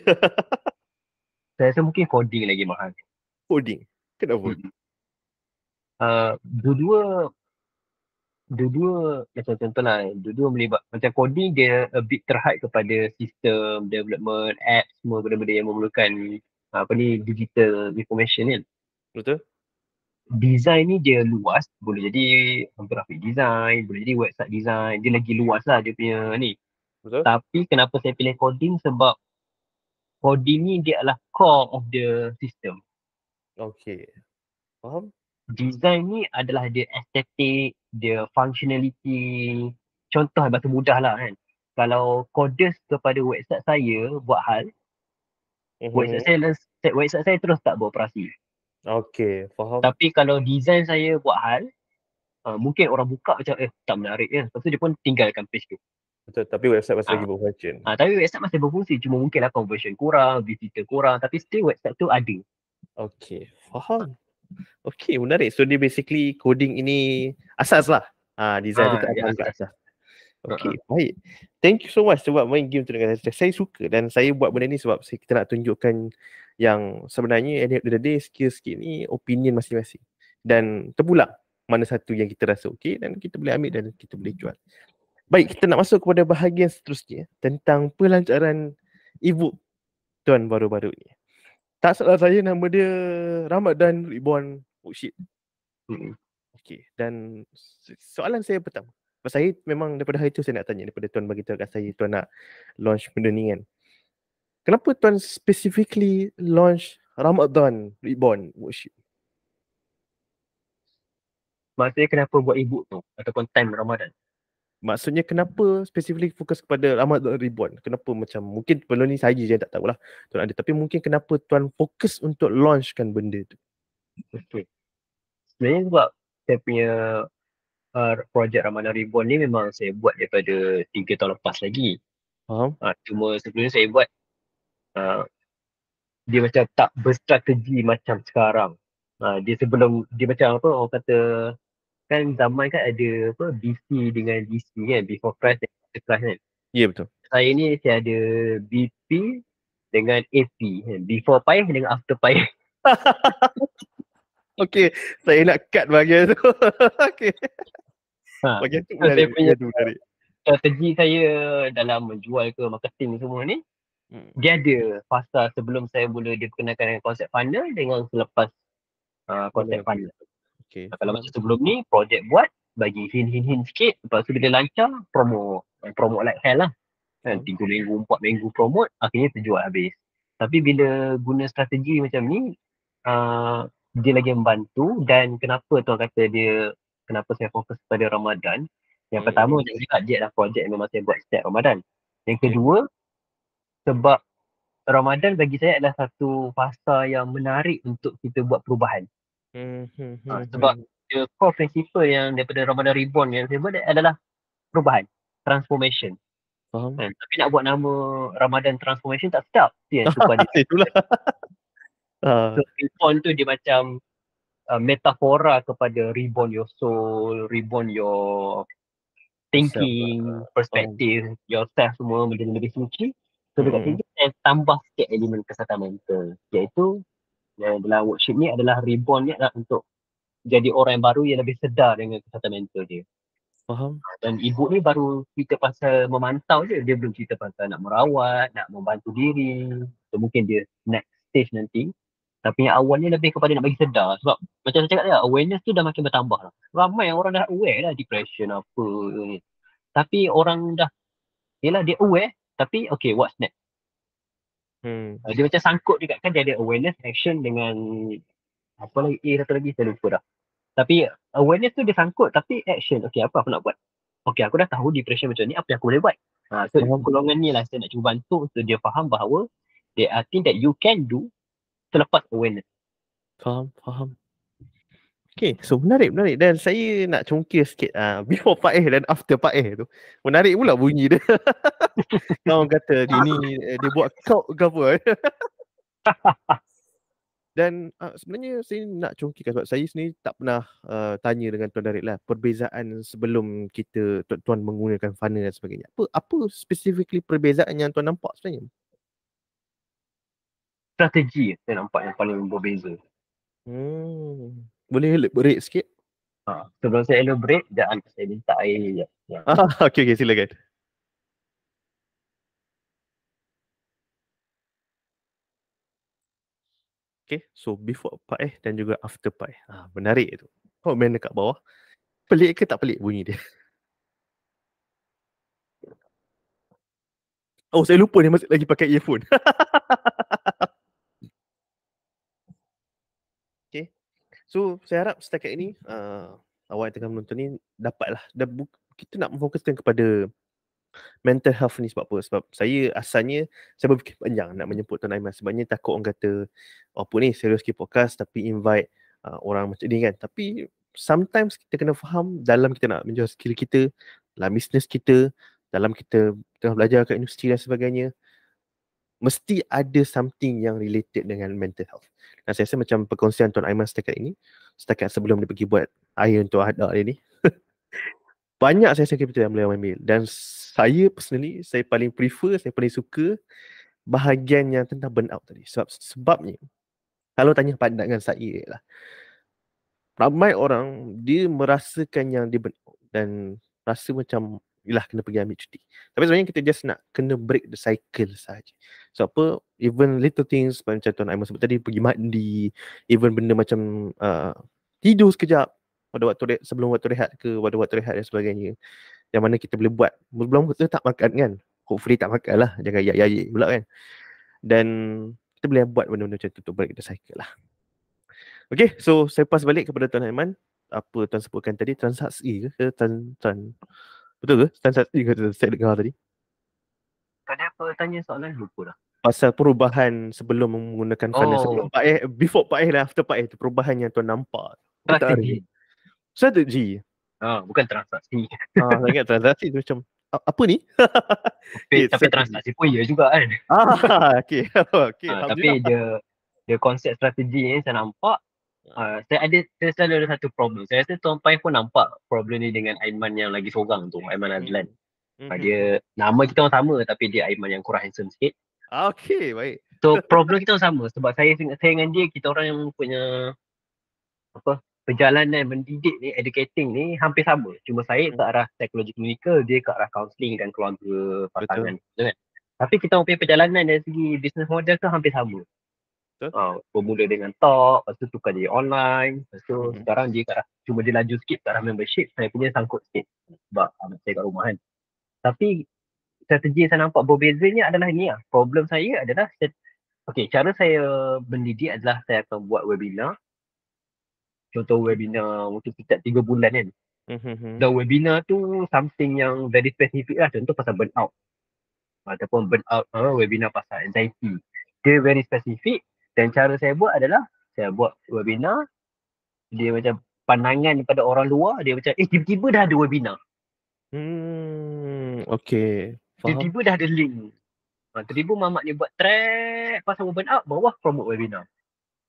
Saya rasa mungkin coding lagi mahal. Coding? Kenapa? Dua-dua macam contohlah, dua-dua melibat. Macam coding dia a bit terhad kepada sistem development, apps, semua benda-benda yang memerlukan digital information kan. Betul? Design ni dia luas, boleh jadi graphic design, boleh jadi website design, dia lagi luas lah dia punya ni. Betul? Tapi kenapa saya pilih coding? Sebab coding ni dia adalah core of the system. Okay. Faham? Design ni adalah dia aesthetic, dia functionality. Contoh bahasa mudah lah kan. Kalau coders kepada website saya buat hal, website saya terus tak beroperasi. Okay, faham. Tapi kalau design saya buat hal, mungkin orang buka macam tak menarik kan. Lepas tu dia pun tinggalkan page tu. Betul, tapi website masih lagi berfunction. Tapi website masih berfungsi. Cuma mungkinlah conversion kurang, visitor kurang. Tapi still website tu ada. Okay, faham. Okay, menarik. So dia basically coding ini asas lah. Design tu tak akan ke asas. Okay, baik. Thank you so much sebab main game tu dengan saya. Saya suka dan saya buat benda ni sebab kita nak tunjukkan yang sebenarnya at the end of the day skill-skill ni opinion masing-masing. Dan terpulang mana satu yang kita rasa okey dan kita boleh ambil dan kita boleh jual. Baik, kita nak masuk kepada bahagian seterusnya tentang pelancaran e-book tuan baru-baru ni. Tak salah saya nama dia Ramadan Reborn Worksheet. Okay, dan soalan saya pertama. Saya memang daripada hari tu saya nak tanya, daripada tuan bagi tahu kat saya tuan nak launch benda ni kan. Kenapa tuan specifically launch Ramadan Reborn Worksheet? Maksudnya kenapa buat e-book tu ataupun time Ramadan? Maksudnya kenapa specifically fokus kepada Ramadan Reborn? Kenapa macam mungkin belum ni saya je tak tahulah tuan ada, tapi mungkin kenapa tuan fokus untuk launchkan benda tu? Okay. Sebenarnya sebab saya punya projek Ramadan Reborn ni memang saya buat daripada 3 tahun lepas lagi. Cuma sebelum saya buat dia macam tak berstrategi macam sekarang. Dia sebelum dia macam apa orang kata kan zaman kan ada apa BC dengan DC kan, before price dan after price kan. Ya, betul. Saya ni saya ada BP dengan AP kan, before pay dengan after pay. Okay, saya nak cut bahagian tu. Okay. Bagi aku So, saya punya menarik. strategi saya dalam menjual ke marketing semua ni, dia ada fasa sebelum saya mula diperkenalkan dengan konsep funnel dengan selepas konsep funnel. Okay, Kalau macam sebelum ni, projek buat, bagi hint sikit, lepas tu bila lancar, promote like hell lah. Kan, 3 minggu, 4 minggu promote, akhirnya terjual habis. Tapi bila guna strategi macam ni, dia lagi membantu. Dan kenapa tuan kata kenapa saya fokus pada Ramadan. Yang pertama, macam cakap, dia adalah projek yang memang saya buat setiap Ramadan. Yang kedua, sebab Ramadan bagi saya adalah satu fasa yang menarik untuk kita buat perubahan. Sebab the core principle yang daripada Ramadan Reborn yang saya buat adalah perubahan, transformation. Faham. Tapi nak buat nama Ramadan Transformation tak sedap. Itu yang suka dia. Itulah. So, reborn tu dia macam metafora kepada reborn your soul, reborn your thinking, perspective, yourself semua menjadi lebih suci. So dekat sini saya tambah sikit elemen kesihatan mental. Iaitu dalam worksheet ni adalah reborn ni adalah untuk jadi orang yang baru yang lebih sedar dengan kesihatan mental dia. Faham. Dan ibu ni baru cerita pasal memantau je. Dia belum cerita pasal nak merawat, nak membantu diri. So mungkin dia next stage nanti. Tapi yang awal ni lebih kepada nak bagi sedar. Sebab macam saya cakap tadi, awareness tu dah makin bertambah lah. Ramai orang dah aware lah depression apa ni. Tapi orang dah, yelah dia aware. Tapi okay, what's next? Dia macam sangkut juga kan, dia ada awareness, action dengan apa lagi, satu lagi saya lupa dah. Tapi awareness tu dia sangkut, tapi action, okay apa aku nak buat? Okay, aku dah tahu depression macam ni, apa yang aku boleh buat? So golongan ni lah saya nak cuba bantu untuk dia faham bahawa there are things that you can do selepas awareness. Faham. Okay, so menarik. Dan saya nak congkir sikit before Pak dan after Pak tu. Menarik pula bunyi dia. Kau kata dia ni dia buat cult ke apa. Dan sebenarnya saya nak congkirkan sebab saya sendiri tak pernah tanya dengan Tuan Darik lah perbezaan sebelum kita Tuan menggunakan funnel dan sebagainya. Apa specifically perbezaan yang Tuan nampak sebenarnya? Strategi saya nampak yang paling berbeza. Boleh elaborate sikit? Sebelum saya elaborate, jangan saya minta air je. Okay, silakan. Okay, so before Pak dan juga after Pak. Menarik tu. Komen dekat bawah. Pelik ke tak pelik bunyi dia? Oh, saya lupa dia masih lagi pakai earphone. Okay. So, saya harap setakat ini awak yang tengah menonton ni dapatlah. Kita nak memfokuskan kepada mental health ni sebab apa? Sebab saya asalnya saya berfikir panjang nak menjemput Tuan Aiman. Sebabnya takut orang kata apa ni serius sikit podcast tapi invite orang macam ni kan. Tapi sometimes kita kena faham dalam kita nak menjual skill kita, dalam business kita, dalam kita tengah belajar kat universiti dan sebagainya, mesti ada something yang related dengan mental health. Dan saya rasa macam perkongsian Tuan Aiman setakat sebelum dia pergi buat air untuk hadap dia ni, banyak saya rasa kita yang boleh ambil. Dan saya personally, saya paling suka bahagian yang tentang burnout tadi. Sebabnya, kalau tanya pandangan saya lah, ramai orang dia merasakan yang dia burnout dan rasa macam yelah kena pergi ambil cuti. Tapi sebenarnya kita just nak kena break the cycle saja. So apa, even little things macam Tuan Aiman sebut tadi, pergi mandi, even benda macam tidur sekejap pada waktu sebelum waktu rehat ke, pada waktu rehat dan sebagainya. Yang mana kita boleh buat. Belum kita tak makan kan. Hopefully tak makan lah. Jangan ayak-ayak pula kan. Dan kita boleh buat benda-benda macam tu untuk break the cycle lah. Okay, so saya pass balik kepada Tuan Aiman. Apa Tuan sebutkan tadi, transaksi ke? Betul ke? Transaksi ke saya dengar tadi? Tadi apa tanya soalan? Lupa dah. Pasal perubahan sebelum menggunakan funnel. Sebelum Pak before Pak dan after Pak tu, perubahan yang Tuan nampak. Strategi. Bukan transaksi. Saya ingat transaksi tu macam apa ni? Tapi transaksi pun ya juga kan. Okay. Tapi dia konsep strategi ni saya nampak. Saya selalu ada satu problem. Saya rasa Tuan Pai pun nampak problem ni dengan Aiman yang lagi seorang tu, Aiman Azlan. Dia nama kita orang sama tapi dia Aiman yang kurang handsome sikit. Okay, baik. So problem kita orang sama sebab saya dengan dia, kita orang yang punya perjalanan mendidik ni, educating ni hampir sama. Cuma saya ke arah psikologi klinikal, dia ke arah counselling dan keluarga pasangan. Betul kan? Tapi kita punya perjalanan dari segi business model tu hampir sama. Bermula dengan talk, lepas tu tukar jadi online, lepas tu sekarang dia ke arah, cuma dia laju sikit ke arah membership, saya punya sangkut sikit sebab saya kat rumah kan. Tapi strategi yang saya nampak berbezanya adalah ni lah. Problem saya adalah, cara saya mendidik adalah saya akan buat webinar. Contoh webinar mungkin setiap 3 bulan kan. Dan webinar tu something yang very specific lah. Contoh pasal burnout. Ataupun burnout, webinar pasal anxiety. Dia very specific. Dan cara saya buat adalah, saya buat webinar. Dia macam pandangan daripada orang luar. Dia macam, tiba-tiba dah ada webinar. Okay. Faham. Tiba-tiba dah ada link. Tiba-tiba mamak ni buat track pasal burnout. Bawah promote webinar.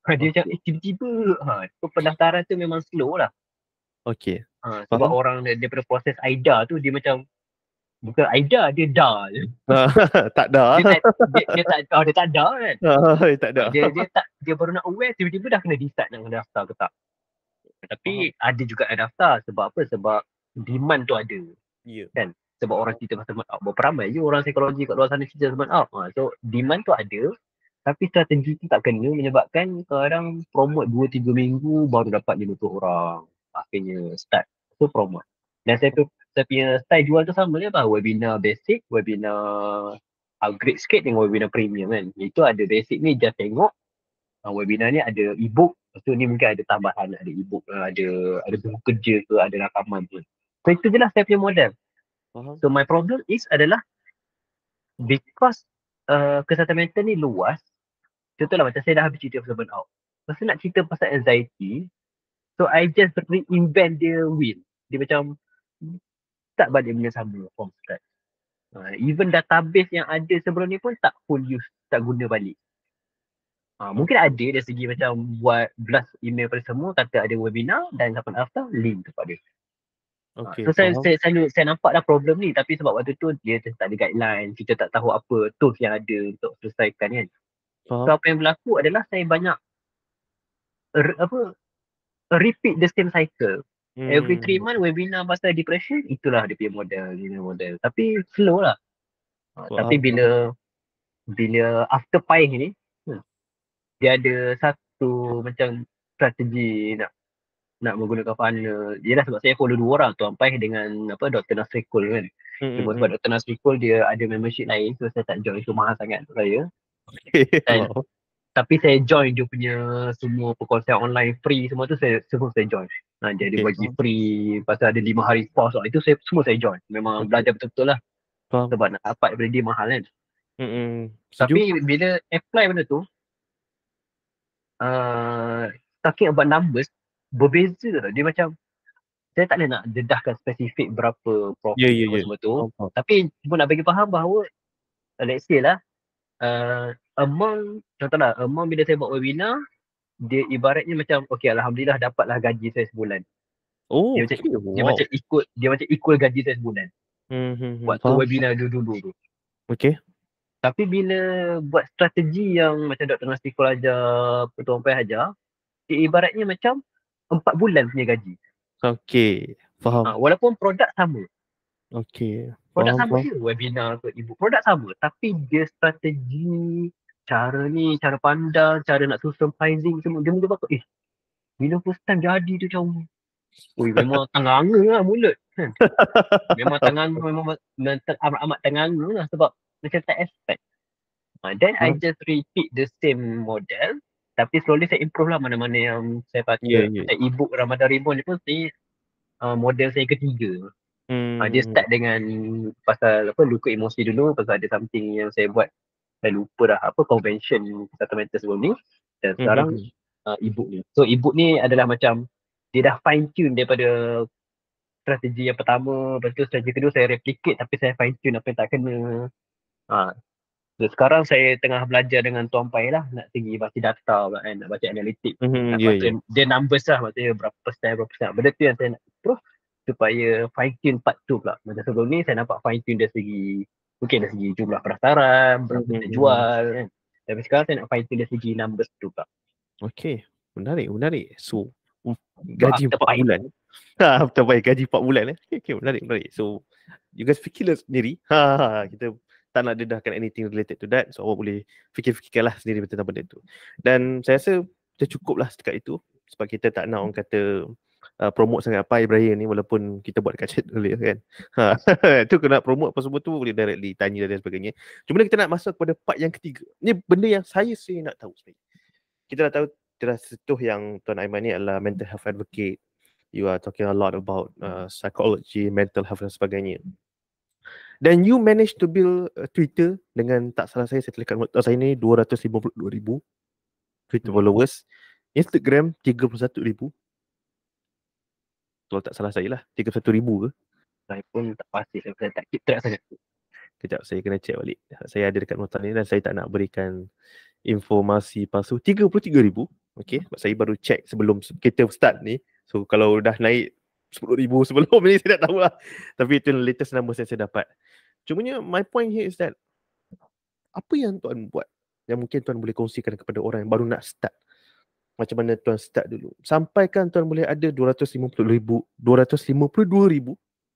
Dia macam tiba-tiba pendaftaran tu memang slow lah. Okay. Sebab orang daripada proses AIDA tu dia macam bukan AIDA, dia dah je. Tak dah. Dia tak dah kan. Tak dah. Dia baru nak aware tiba-tiba dah kena decide nak daftar ke tak. Tapi ada juga yang daftar sebab apa? Sebab demand tu ada. Kan? Sebab orang cerita pasal burnout. Berapa ramai je orang psikologi kat luar sana cerita pasal burnout. So demand tu ada. Tapi strategi tu tak kena menyebabkan kadang promote 2-3 minggu baru dapat 50 orang. Akhirnya start. So promote. Dan saya punya style jual tu sama je apa? Webinar basic, webinar upgrade sikit dengan webinar premium kan. Itu ada basic ni just tengok. Webinar ni ada e-book. Lepas tu ni mungkin ada tambahan, ada e-book, ada buku kerja ke, ada rakaman pun. So itu je lah saya punya model. So my problem is adalah because kesihatan mental ni luas. Contohlah macam saya dah habis cerita pasal burnout. Lepas tu nak cerita pasal anxiety. So I just reinvent the wheel. Dia macam tak balik benda sama from scratch. Even database yang ada sebelum ni pun tak full use. Tak guna balik. Mungkin ada dari segi macam buat blast email pada semua. Kata ada webinar dan kapan after link kepada dia. So saya nampak dah problem ni. Tapi sebab waktu tu dia tak ada guideline. Kita tak tahu apa tools yang ada untuk selesaikan kan. So apa yang berlaku adalah saya banyak repeat the same cycle. Every 3 month webinar pasal depression, itulah dia punya model. Tapi slow lah. Tapi bila after pie ni, dia ada satu macam strategi nak menggunakan funnel. Yelah sebab saya follow 2 orang, Tuan Pai dengan Dr. Nasrikul kan. Cuma sebab Dr. Nasrikul dia ada membership lain, so saya tak join, so mahal sangat untuk saya. Tapi saya join dia punya semua perkongsian online free semua tu semua saya join. Dia ada bagi free, pasal ada 5 hari course itu semua saya join. Memang belajar betul-betul lah. Sebab nak dapat daripada dia mahal kan. Tapi bila apply benda tu, talking about numbers, berbeza. Dia macam, saya tak nak dedahkan spesifik berapa profit semua tu. Tapi cuma nak bagi faham bahawa, let's say lah, amount bila saya buat webinar, dia ibaratnya macam alhamdulillah dapatlah gaji saya sebulan. Dia macam ikut gaji saya sebulan. Waktu webinar dulu tu. Tapi bila buat strategi yang macam Dr. Nasrikul ajar, Tuan Pai ajar, dia ibaratnya macam 4 bulan punya gaji. Faham. Walaupun produk sama. Produk Faham, sama je, webinar ke e-book, produk sama. Tapi dia strategi, cara pandang, cara nak susun pricing semua. Dia mula bakal, bila first time jadi tu macam, memang tenganga lah mulut. Memang tenganga, memang amat tenganga lah sebab macam tak expect. Then I just repeat the same model. Tapi slowly saya improve lah mana-mana yang saya baca. E-book Ramadan Reborn ni pun model saya ketiga. Dia start dengan pasal luka emosi dulu, pasal ada something yang saya buat, saya lupa dah convention kesihatan mental sebelum ni. Dan sekarang e-book ni. So e-book ni adalah macam dia dah fine tune daripada strategi yang pertama, lepas tu strategi kedua saya replicate tapi saya fine tune apa yang tak kena. So sekarang saya tengah belajar dengan Tuan Pai lah, nak tinggi baca data kan, nak baca analitik. Dia numbers lah, maksudnya berapa persen. Benda tu yang saya nak improve supaya fine tune part tu pula. Macam sebelum ni saya nampak fine tune dari segi, mungkin dari segi jumlah pendaftaran, berapa kita jual kan. Tapi sekarang saya nak fine tune dari segi numbers tu pula. Menarik. So gaji 4 Terbaik. bulan. Terbaik gaji 4 bulan Okay, menarik. So you guys fikirlah sendiri. Kita tak nak dedahkan anything related to that. So awak boleh fikir-fikirlah sendiri tentang benda tu. Dan saya rasa dah cukup lah setakat itu. Sebab kita tak nak orang kata promote sangat apa Ibrahim ni, walaupun kita buat dekat chat earlier kan. Tu kena promote apa semua tu boleh directly tanya dan sebagainya. Cuma kita nak masuk kepada part yang ketiga. Ni benda yang saya nak tahu sebenarnya. Kita dah tahu, kita dah sentuh yang Tuan Aiman ni adalah mental health advocate. You are talking a lot about psychology, mental health dan sebagainya. Dan you manage to build Twitter dengan, tak salah saya telah kat notas saya ni 252,000 Twitter followers. Instagram 31,000. Kalau tak salah saya lah 31,000 ke? Saya pun tak pasti, saya tak keep track sangat. Kejap saya kena check balik. Saya ada dekat notas ni dan saya tak nak berikan informasi palsu. 33,000. Okay, saya baru check sebelum kita start ni. So kalau dah naik 10,000 sebelum ni saya tak tahu lah. Tapi itu latest number saya dapat. Cumanya my point here is that apa yang tuan buat yang mungkin tuan boleh kongsikan kepada orang yang baru nak start. Macam mana tuan start dulu. Sampaikan tuan boleh ada 252,000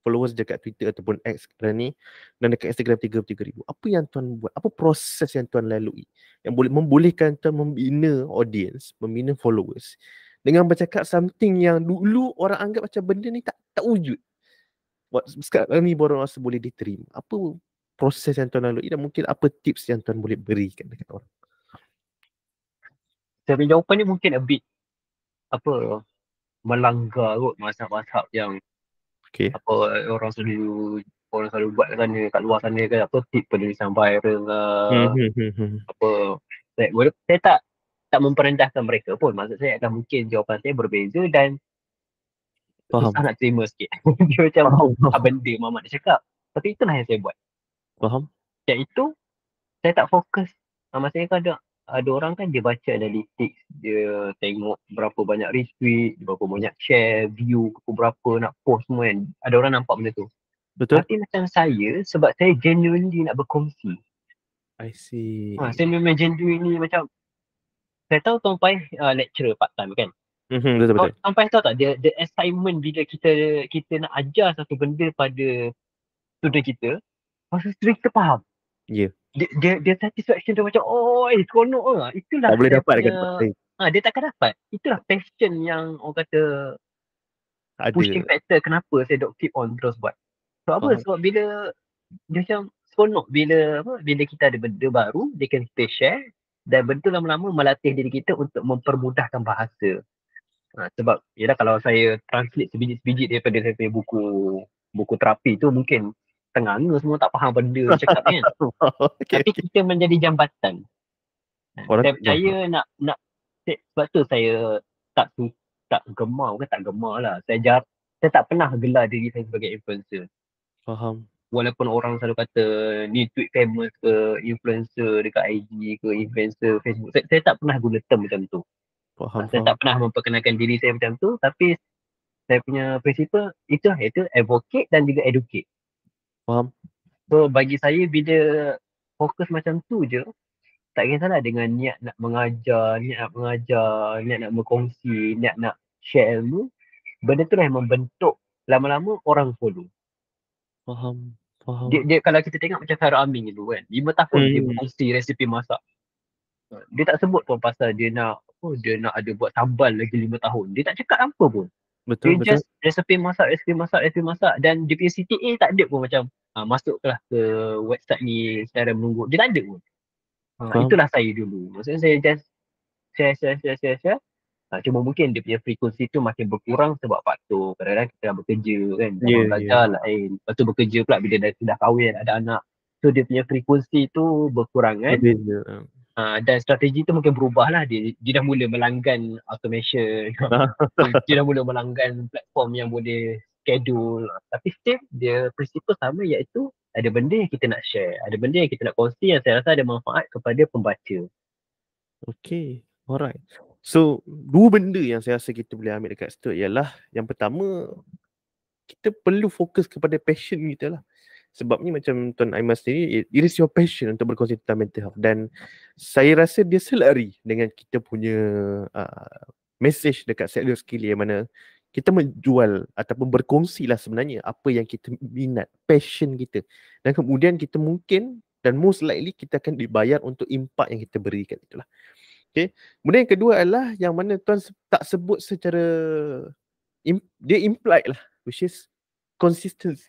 followers dekat Twitter ataupun X sekarang ni, dan dekat Instagram 33,000. Apa yang tuan buat? Apa proses yang tuan lalui yang boleh membolehkan tuan membina audience, membina followers dengan bercakap something yang dulu orang anggap macam benda ni tak wujud. Sekarang ni baru rasa boleh diterima. Apa proses yang tuan lalui dan mungkin apa tips yang tuan boleh berikan dekat orang? Saya punya jawapan ni mungkin a bit melanggar kot mazhab-mazhab yang orang selalu buat kat sana, kat luar sana kan, tip penulisan viral lah. Saya tak memperendahkan mereka pun. Maksud saya adalah mungkin jawapan saya berbeza dan susah nak terima sikit. Dia macam benda Muhammad dia cakap. Tapi itulah yang saya buat. Faham. Yang itu saya tak fokus. Maksudnya kan ada orang kan dia baca analytics, dia tengok berapa banyak retweet, berapa banyak share, view, berapa nak post semua kan. Ada orang nampak benda tu. Betul. Tapi macam saya, sebab saya genuinely nak berkongsi. I see. Saya memang genuinely macam, saya tahu Tuan Pai lecturer part time kan. Betul. Tuan Pai tahu tak, the assignment bila kita nak ajar satu benda pada student kita, masa student kita faham. Ya. Dia satisfaction dia macam seronok lah. Itulah tak boleh dapat dekat punya, tempat lain. dia takkan dapat. Itulah passion yang orang kata Ada. pushing factor kenapa saya dok keep on terus buat. Sebab apa? Sebab bila dia macam seronok bila kita ada benda baru, dia can kita share dan benda lama-lama melatih diri kita untuk mempermudahkan bahasa. Sebab yalah, kalau saya translate sebiji-sebiji daripada saya punya buku terapi tu, mungkin tenganga semua tak faham benda cakap kan. Tapi kita menjadi jambatan. Saya percaya nak sebab tu saya tak gemar lah. Saya tak pernah gelar diri saya sebagai influencer. Faham. Walaupun orang selalu kata ni tweet famous ke, influencer dekat IG ke, influencer Facebook. Saya tak pernah guna term macam tu. Saya tak pernah memperkenalkan diri saya macam tu. Tapi saya punya prinsipal itu iaitu advocate dan juga educate. Faham. So bagi saya bila fokus macam tu je, tak kisahlah dengan niat nak mengajar, niat nak berkongsi, niat nak share ilmu, benda tu lah yang membentuk lama-lama orang follow. Faham. Dia kalau kita tengok macam Farah Amin dulu kan, 5 tahun dia berkongsi resipi masak. Dia tak sebut pun pasal dia nak ada buat sambal lagi 5 tahun. Dia tak cakap apa pun. Betul. Just resipi masak dan dia punya CTA tak ada pun macam masuklah ke website ni secara menunggu. Dia tak ada pun. Itulah saya dulu. Maksudnya saya just share. Cuma mungkin dia punya frekuensi tu makin berkurang sebab faktor kadang-kadang kita dah bekerja kan. Belajar lain. Lepas tu bekerja pula bila dah kahwin, ada anak. So dia punya frekuensi tu berkurang kan. Dan strategi tu mungkin berubah lah. Dia dah mula melanggan automation. Dia dah mula melanggan platform yang boleh schedule. Tapi still dia prinsipal sama, iaitu ada benda yang kita nak share, ada benda yang kita nak kongsi yang saya rasa ada manfaat kepada pembaca. Okay, alright. So, 2 benda yang saya rasa kita boleh ambil dekat situ ialah yang pertama, kita perlu fokus kepada passion kita lah. Sebab ni macam Tuan Aiman sendiri, it is your passion untuk berkongsi tentang mental health, dan saya rasa dia selari dengan kita punya message dekat Set Your Skill yang mana kita menjual ataupun berkongsi lah sebenarnya apa yang kita minat, passion kita. Dan kemudian kita mungkin dan most likely kita akan dibayar untuk impact yang kita berikan itulah. Okay. Kemudian yang kedua adalah yang mana tuan tak sebut secara dia implied lah, which is consistency.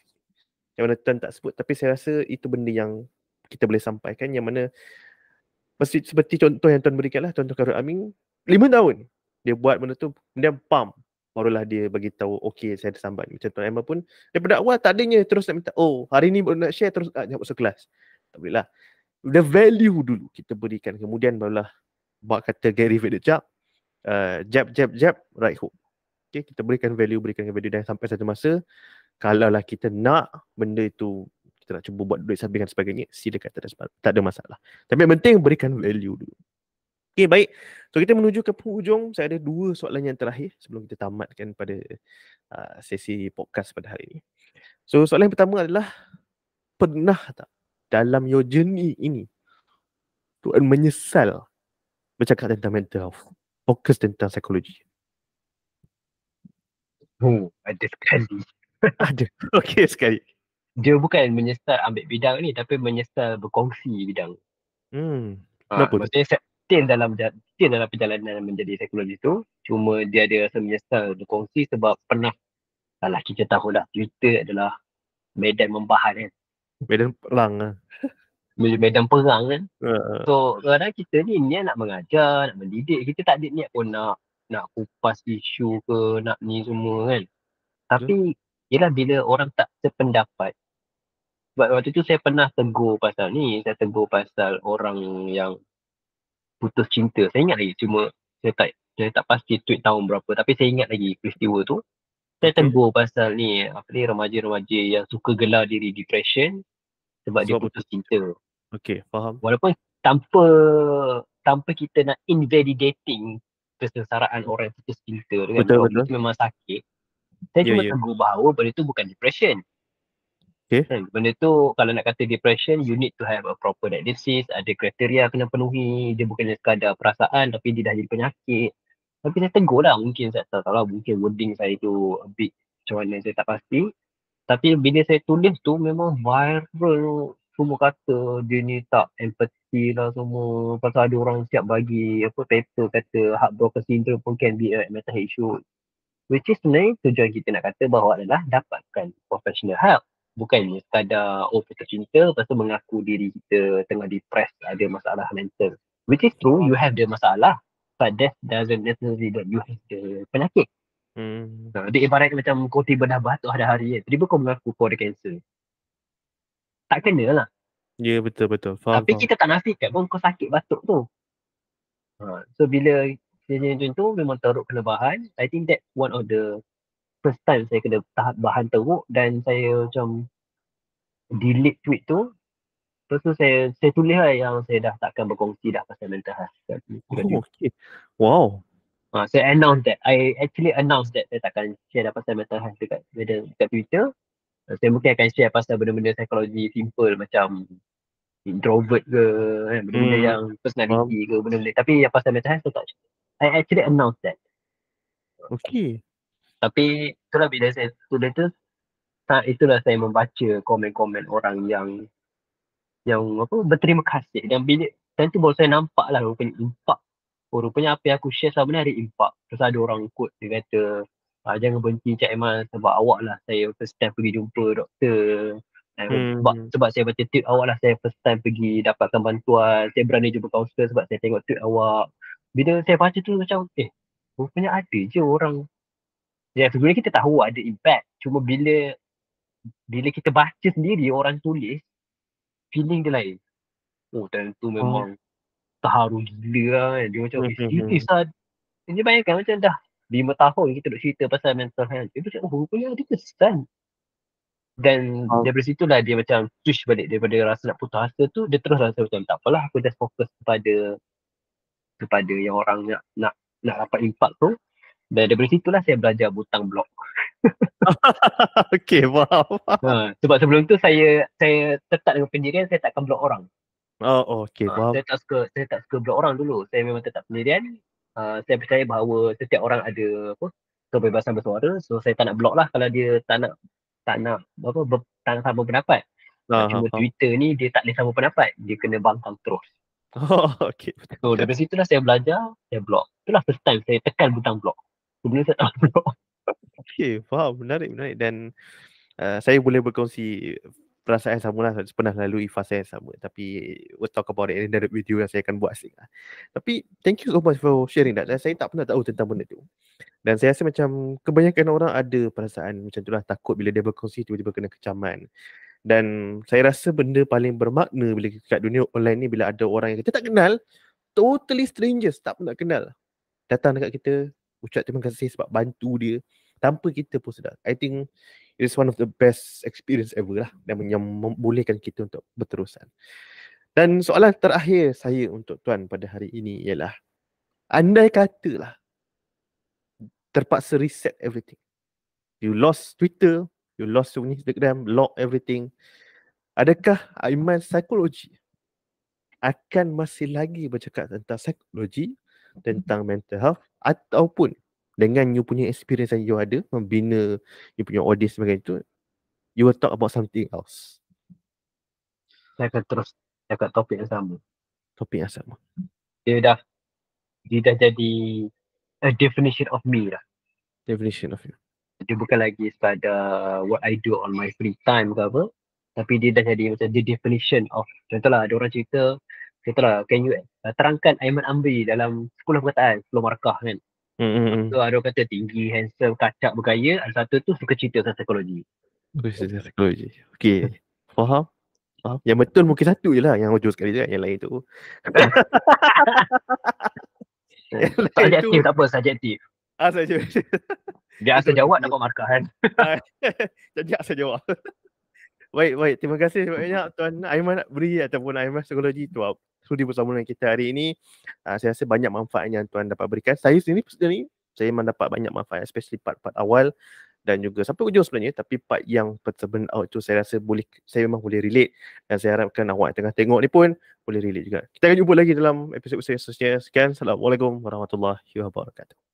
Yang mana tuan tak sebut, tapi saya rasa itu benda yang kita boleh sampaikan, yang mana seperti contoh yang tuan berikan lah, contoh Karul Amin 5 tahun dia buat benda tu, kemudian pump, barulah dia bagi tahu okey saya ada sambat. Macam Tuan Emma pun daripada awal tak adanya terus nak minta hari ni baru nak share terus nak masuk kelas. Tak boleh lah. The value dulu kita berikan, kemudian barulah buat kata Gary Vaynerchuk, jab right hook. Okay, kita berikan value dan sampai satu masa kalaulah kita nak benda itu, kita nak cuba buat duit sampingan sebagainya, silakan, tak ada masalah. Tapi yang penting berikan value dulu. Okay, baik. So kita menuju ke penghujung. Saya ada 2 soalan yang terakhir sebelum kita tamatkan pada sesi podcast pada hari ini. So soalan yang pertama adalah, pernah tak dalam your journey ini tuan menyesal bercakap tentang mental health, fokus tentang psikologi? Ada sekali. Ada. Okey sekali. Dia bukan menyesal ambil bidang ni, tapi menyesal berkongsi bidang. Kenapa tu? Maksudnya still dalam perjalanan menjadi psikologi tu, cuma dia ada rasa menyesal berkongsi sebab pernah, kita tahu dah Twitter adalah medan membahan kan. Medan perang lah. Medan perang kan. So kadang kita ni niat nak mengajar, nak mendidik, kita tak ada niat pun nak kupas isu ke, nak ni semua kan. Tapi yelah, bila orang tak sependapat. Sebab waktu tu saya pernah tegur pasal ni, saya tegur pasal orang yang putus cinta. Saya ingat lagi, cuma saya tak pasti tweet tahun berapa, tapi saya ingat lagi peristiwa tu. Saya tegur pasal ni, remaja-remaja yang suka gelar diri depression sebab dia putus cinta. Okey, faham. Walaupun tanpa kita nak invalidating kesengsaraan orang yang putus cinta dengan Betul. itu memang sakit. Saya cuma tegur bahawa benda tu bukan depression. Okay. Benda tu kalau nak kata depression, you need to have a proper diagnosis, ada kriteria kena penuhi. Dia bukannya sekadar perasaan tapi dia dah jadi penyakit. Tapi saya tegur lah, mungkin saya tak tahu lah, mungkin wording saya tu a bit macam mana saya tak pasti. Tapi bila saya tulis tu memang viral, semua kata dia ni tak empathy lah semua. Pasal ada orang siap bagi paper kata heartbroken syndrome pun can be a mental health issue. Which is sebenarnya tujuan kita nak kata bahawa adalah dapatkan professional help. Bukannya sekadar putus cinta, lepas tu mengaku diri kita tengah depressed, ada masalah mental. Which is true, you have the masalah. But that doesn't necessarily that you have the penyakit. Dia ibarat macam kau tiba dah batuk ada hari tiba kau mengaku kau ada kanser. Tak kena lah. Ya, betul. Faham. Tapi kita tak nafikan pun kau sakit batuk tu. So bila kejadian tu memang teruk kena bahan. I think that's one of the first time saya kena tahap bahan teruk, dan saya macam delete tweet tu. Lepas tu saya tulis lah yang saya dah takkan berkongsi dah pasal mental health. Okay. Wow. Saya announce that. I actually announced that saya takkan share dah pasal mental health dekat Twitter. Saya mungkin akan share pasal benda-benda psikologi simple macam introvert ke, benda-benda yang personality ke, benda-benda. Tapi yang pasal mental health saya tak. I actually announced that. Okay. Tapi itulah bila saya tulis tu, itulah saya membaca komen-komen orang yang berterima kasih. Dan bila tentu baru saya nampak lah rupanya impact. Rupanya apa yang aku share selama ni ada impact. Terus ada orang quote, dia kata jangan benci Cik Aiman sebab awak lah saya first time pergi jumpa doktor. Sebab saya baca tweet awak lah saya first time pergi dapatkan bantuan. Saya berani jumpa kaunselor sebab saya tengok tweet awak. Bila saya baca tu macam rupanya ada je orang. Ya, sebenarnya kita tahu ada impact. Cuma bila kita baca sendiri orang tulis, feeling dia lain. Tentu memang terharu gila lah kan. Dia macam serius lah. Dia bayangkan macam dah 5 tahun kita duk cerita pasal mental health. Dia macam rupanya ada kesan. Dan daripada situlah dia macam switch balik daripada rasa nak putus asa tu, dia terus rasa macam tak apalah, aku just fokus kepada yang orang nak dapat impact tu. Dan daripada situlah saya belajar butang blog. Okay, faham. Sebab sebelum tu saya tetap dengan pendirian, saya takkan blog orang. Okay, faham. Saya tak suka blog orang dulu. Saya memang tetap pendirian. Saya percaya bahawa setiap orang ada kebebasan bersuara. So saya tak nak block lah kalau dia tak nak tak nak sama pendapat. Cuma Faham. Twitter ni dia tak boleh sama pendapat. Dia kena bangkang terus. Oh, okay. So dari situlah saya belajar, saya block. Itulah first time saya tekan butang block. Sebelum saya tak block. Okay, faham. Menarik. Dan saya boleh berkongsi perasaan yang sama lah. Saya pernah lalui fasa yang sama. Tapi we'll talk about it in another video yang saya akan buat sendiri lah. Tapi thank you so much for sharing that. Dan saya tak pernah tahu tentang benda tu. Dan saya rasa macam kebanyakan orang ada perasaan macam tu lah. Takut bila dia berkongsi tiba-tiba kena kecaman. Dan saya rasa benda paling bermakna bila kat dunia online ni bila ada orang yang kita tak kenal, totally strangers, tak pernah kenal, datang dekat kita, ucap terima kasih sebab bantu dia tanpa kita pun sedar. I think it is one of the best experience ever lah dan yang membolehkan kita untuk berterusan. Dan soalan terakhir saya untuk tuan pada hari ini ialah, andai katalah terpaksa reset everything, you lost Twitter, you lost your Instagram, lock everything, adakah Aiman psikologi akan masih lagi bercakap tentang psikologi, tentang mental health, ataupun dengan you punya experience yang you ada membina you punya audience sebagainya tu, you will talk about something else? Saya akan terus cakap topik yang sama. Topik yang sama. Dia dah jadi a definition of me dah. Definition of you. Dia bukan lagi sekadar what I do on my free time ke apa. Tapi dia dah jadi macam the definition of, contohlah ada orang cerita, contohlah can you terangkan Aiman Amri dalam 10 perkataan, 10 markah kan. So ada orang kata tinggi, handsome, kacak, bergaya. Ada satu tu suka cerita tentang psikologi. Psikologi. Okay. Faham? Yang betul mungkin satu je lah yang hujung sekali je. Yang lain tu Subjektif tak apa, subjektif. saja. Dia asal jawab dapat markah kan. Jadi asal jawab. Baik. Terima kasih banyak Tuan Aiman Amri ataupun Aiman Psikologi tu sudi bersama dengan kita hari ini. Saya rasa banyak manfaat yang Tuan dapat berikan. Saya sendiri saya mendapat banyak manfaat, especially part-part awal dan juga sampai hujung sebenarnya. Tapi part yang burn out tu saya rasa saya memang boleh relate, dan saya harapkan awak tengah tengok ni pun boleh relate juga. Kita akan jumpa lagi dalam episod seterusnya. Sekian. Assalamualaikum warahmatullahi wabarakatuh.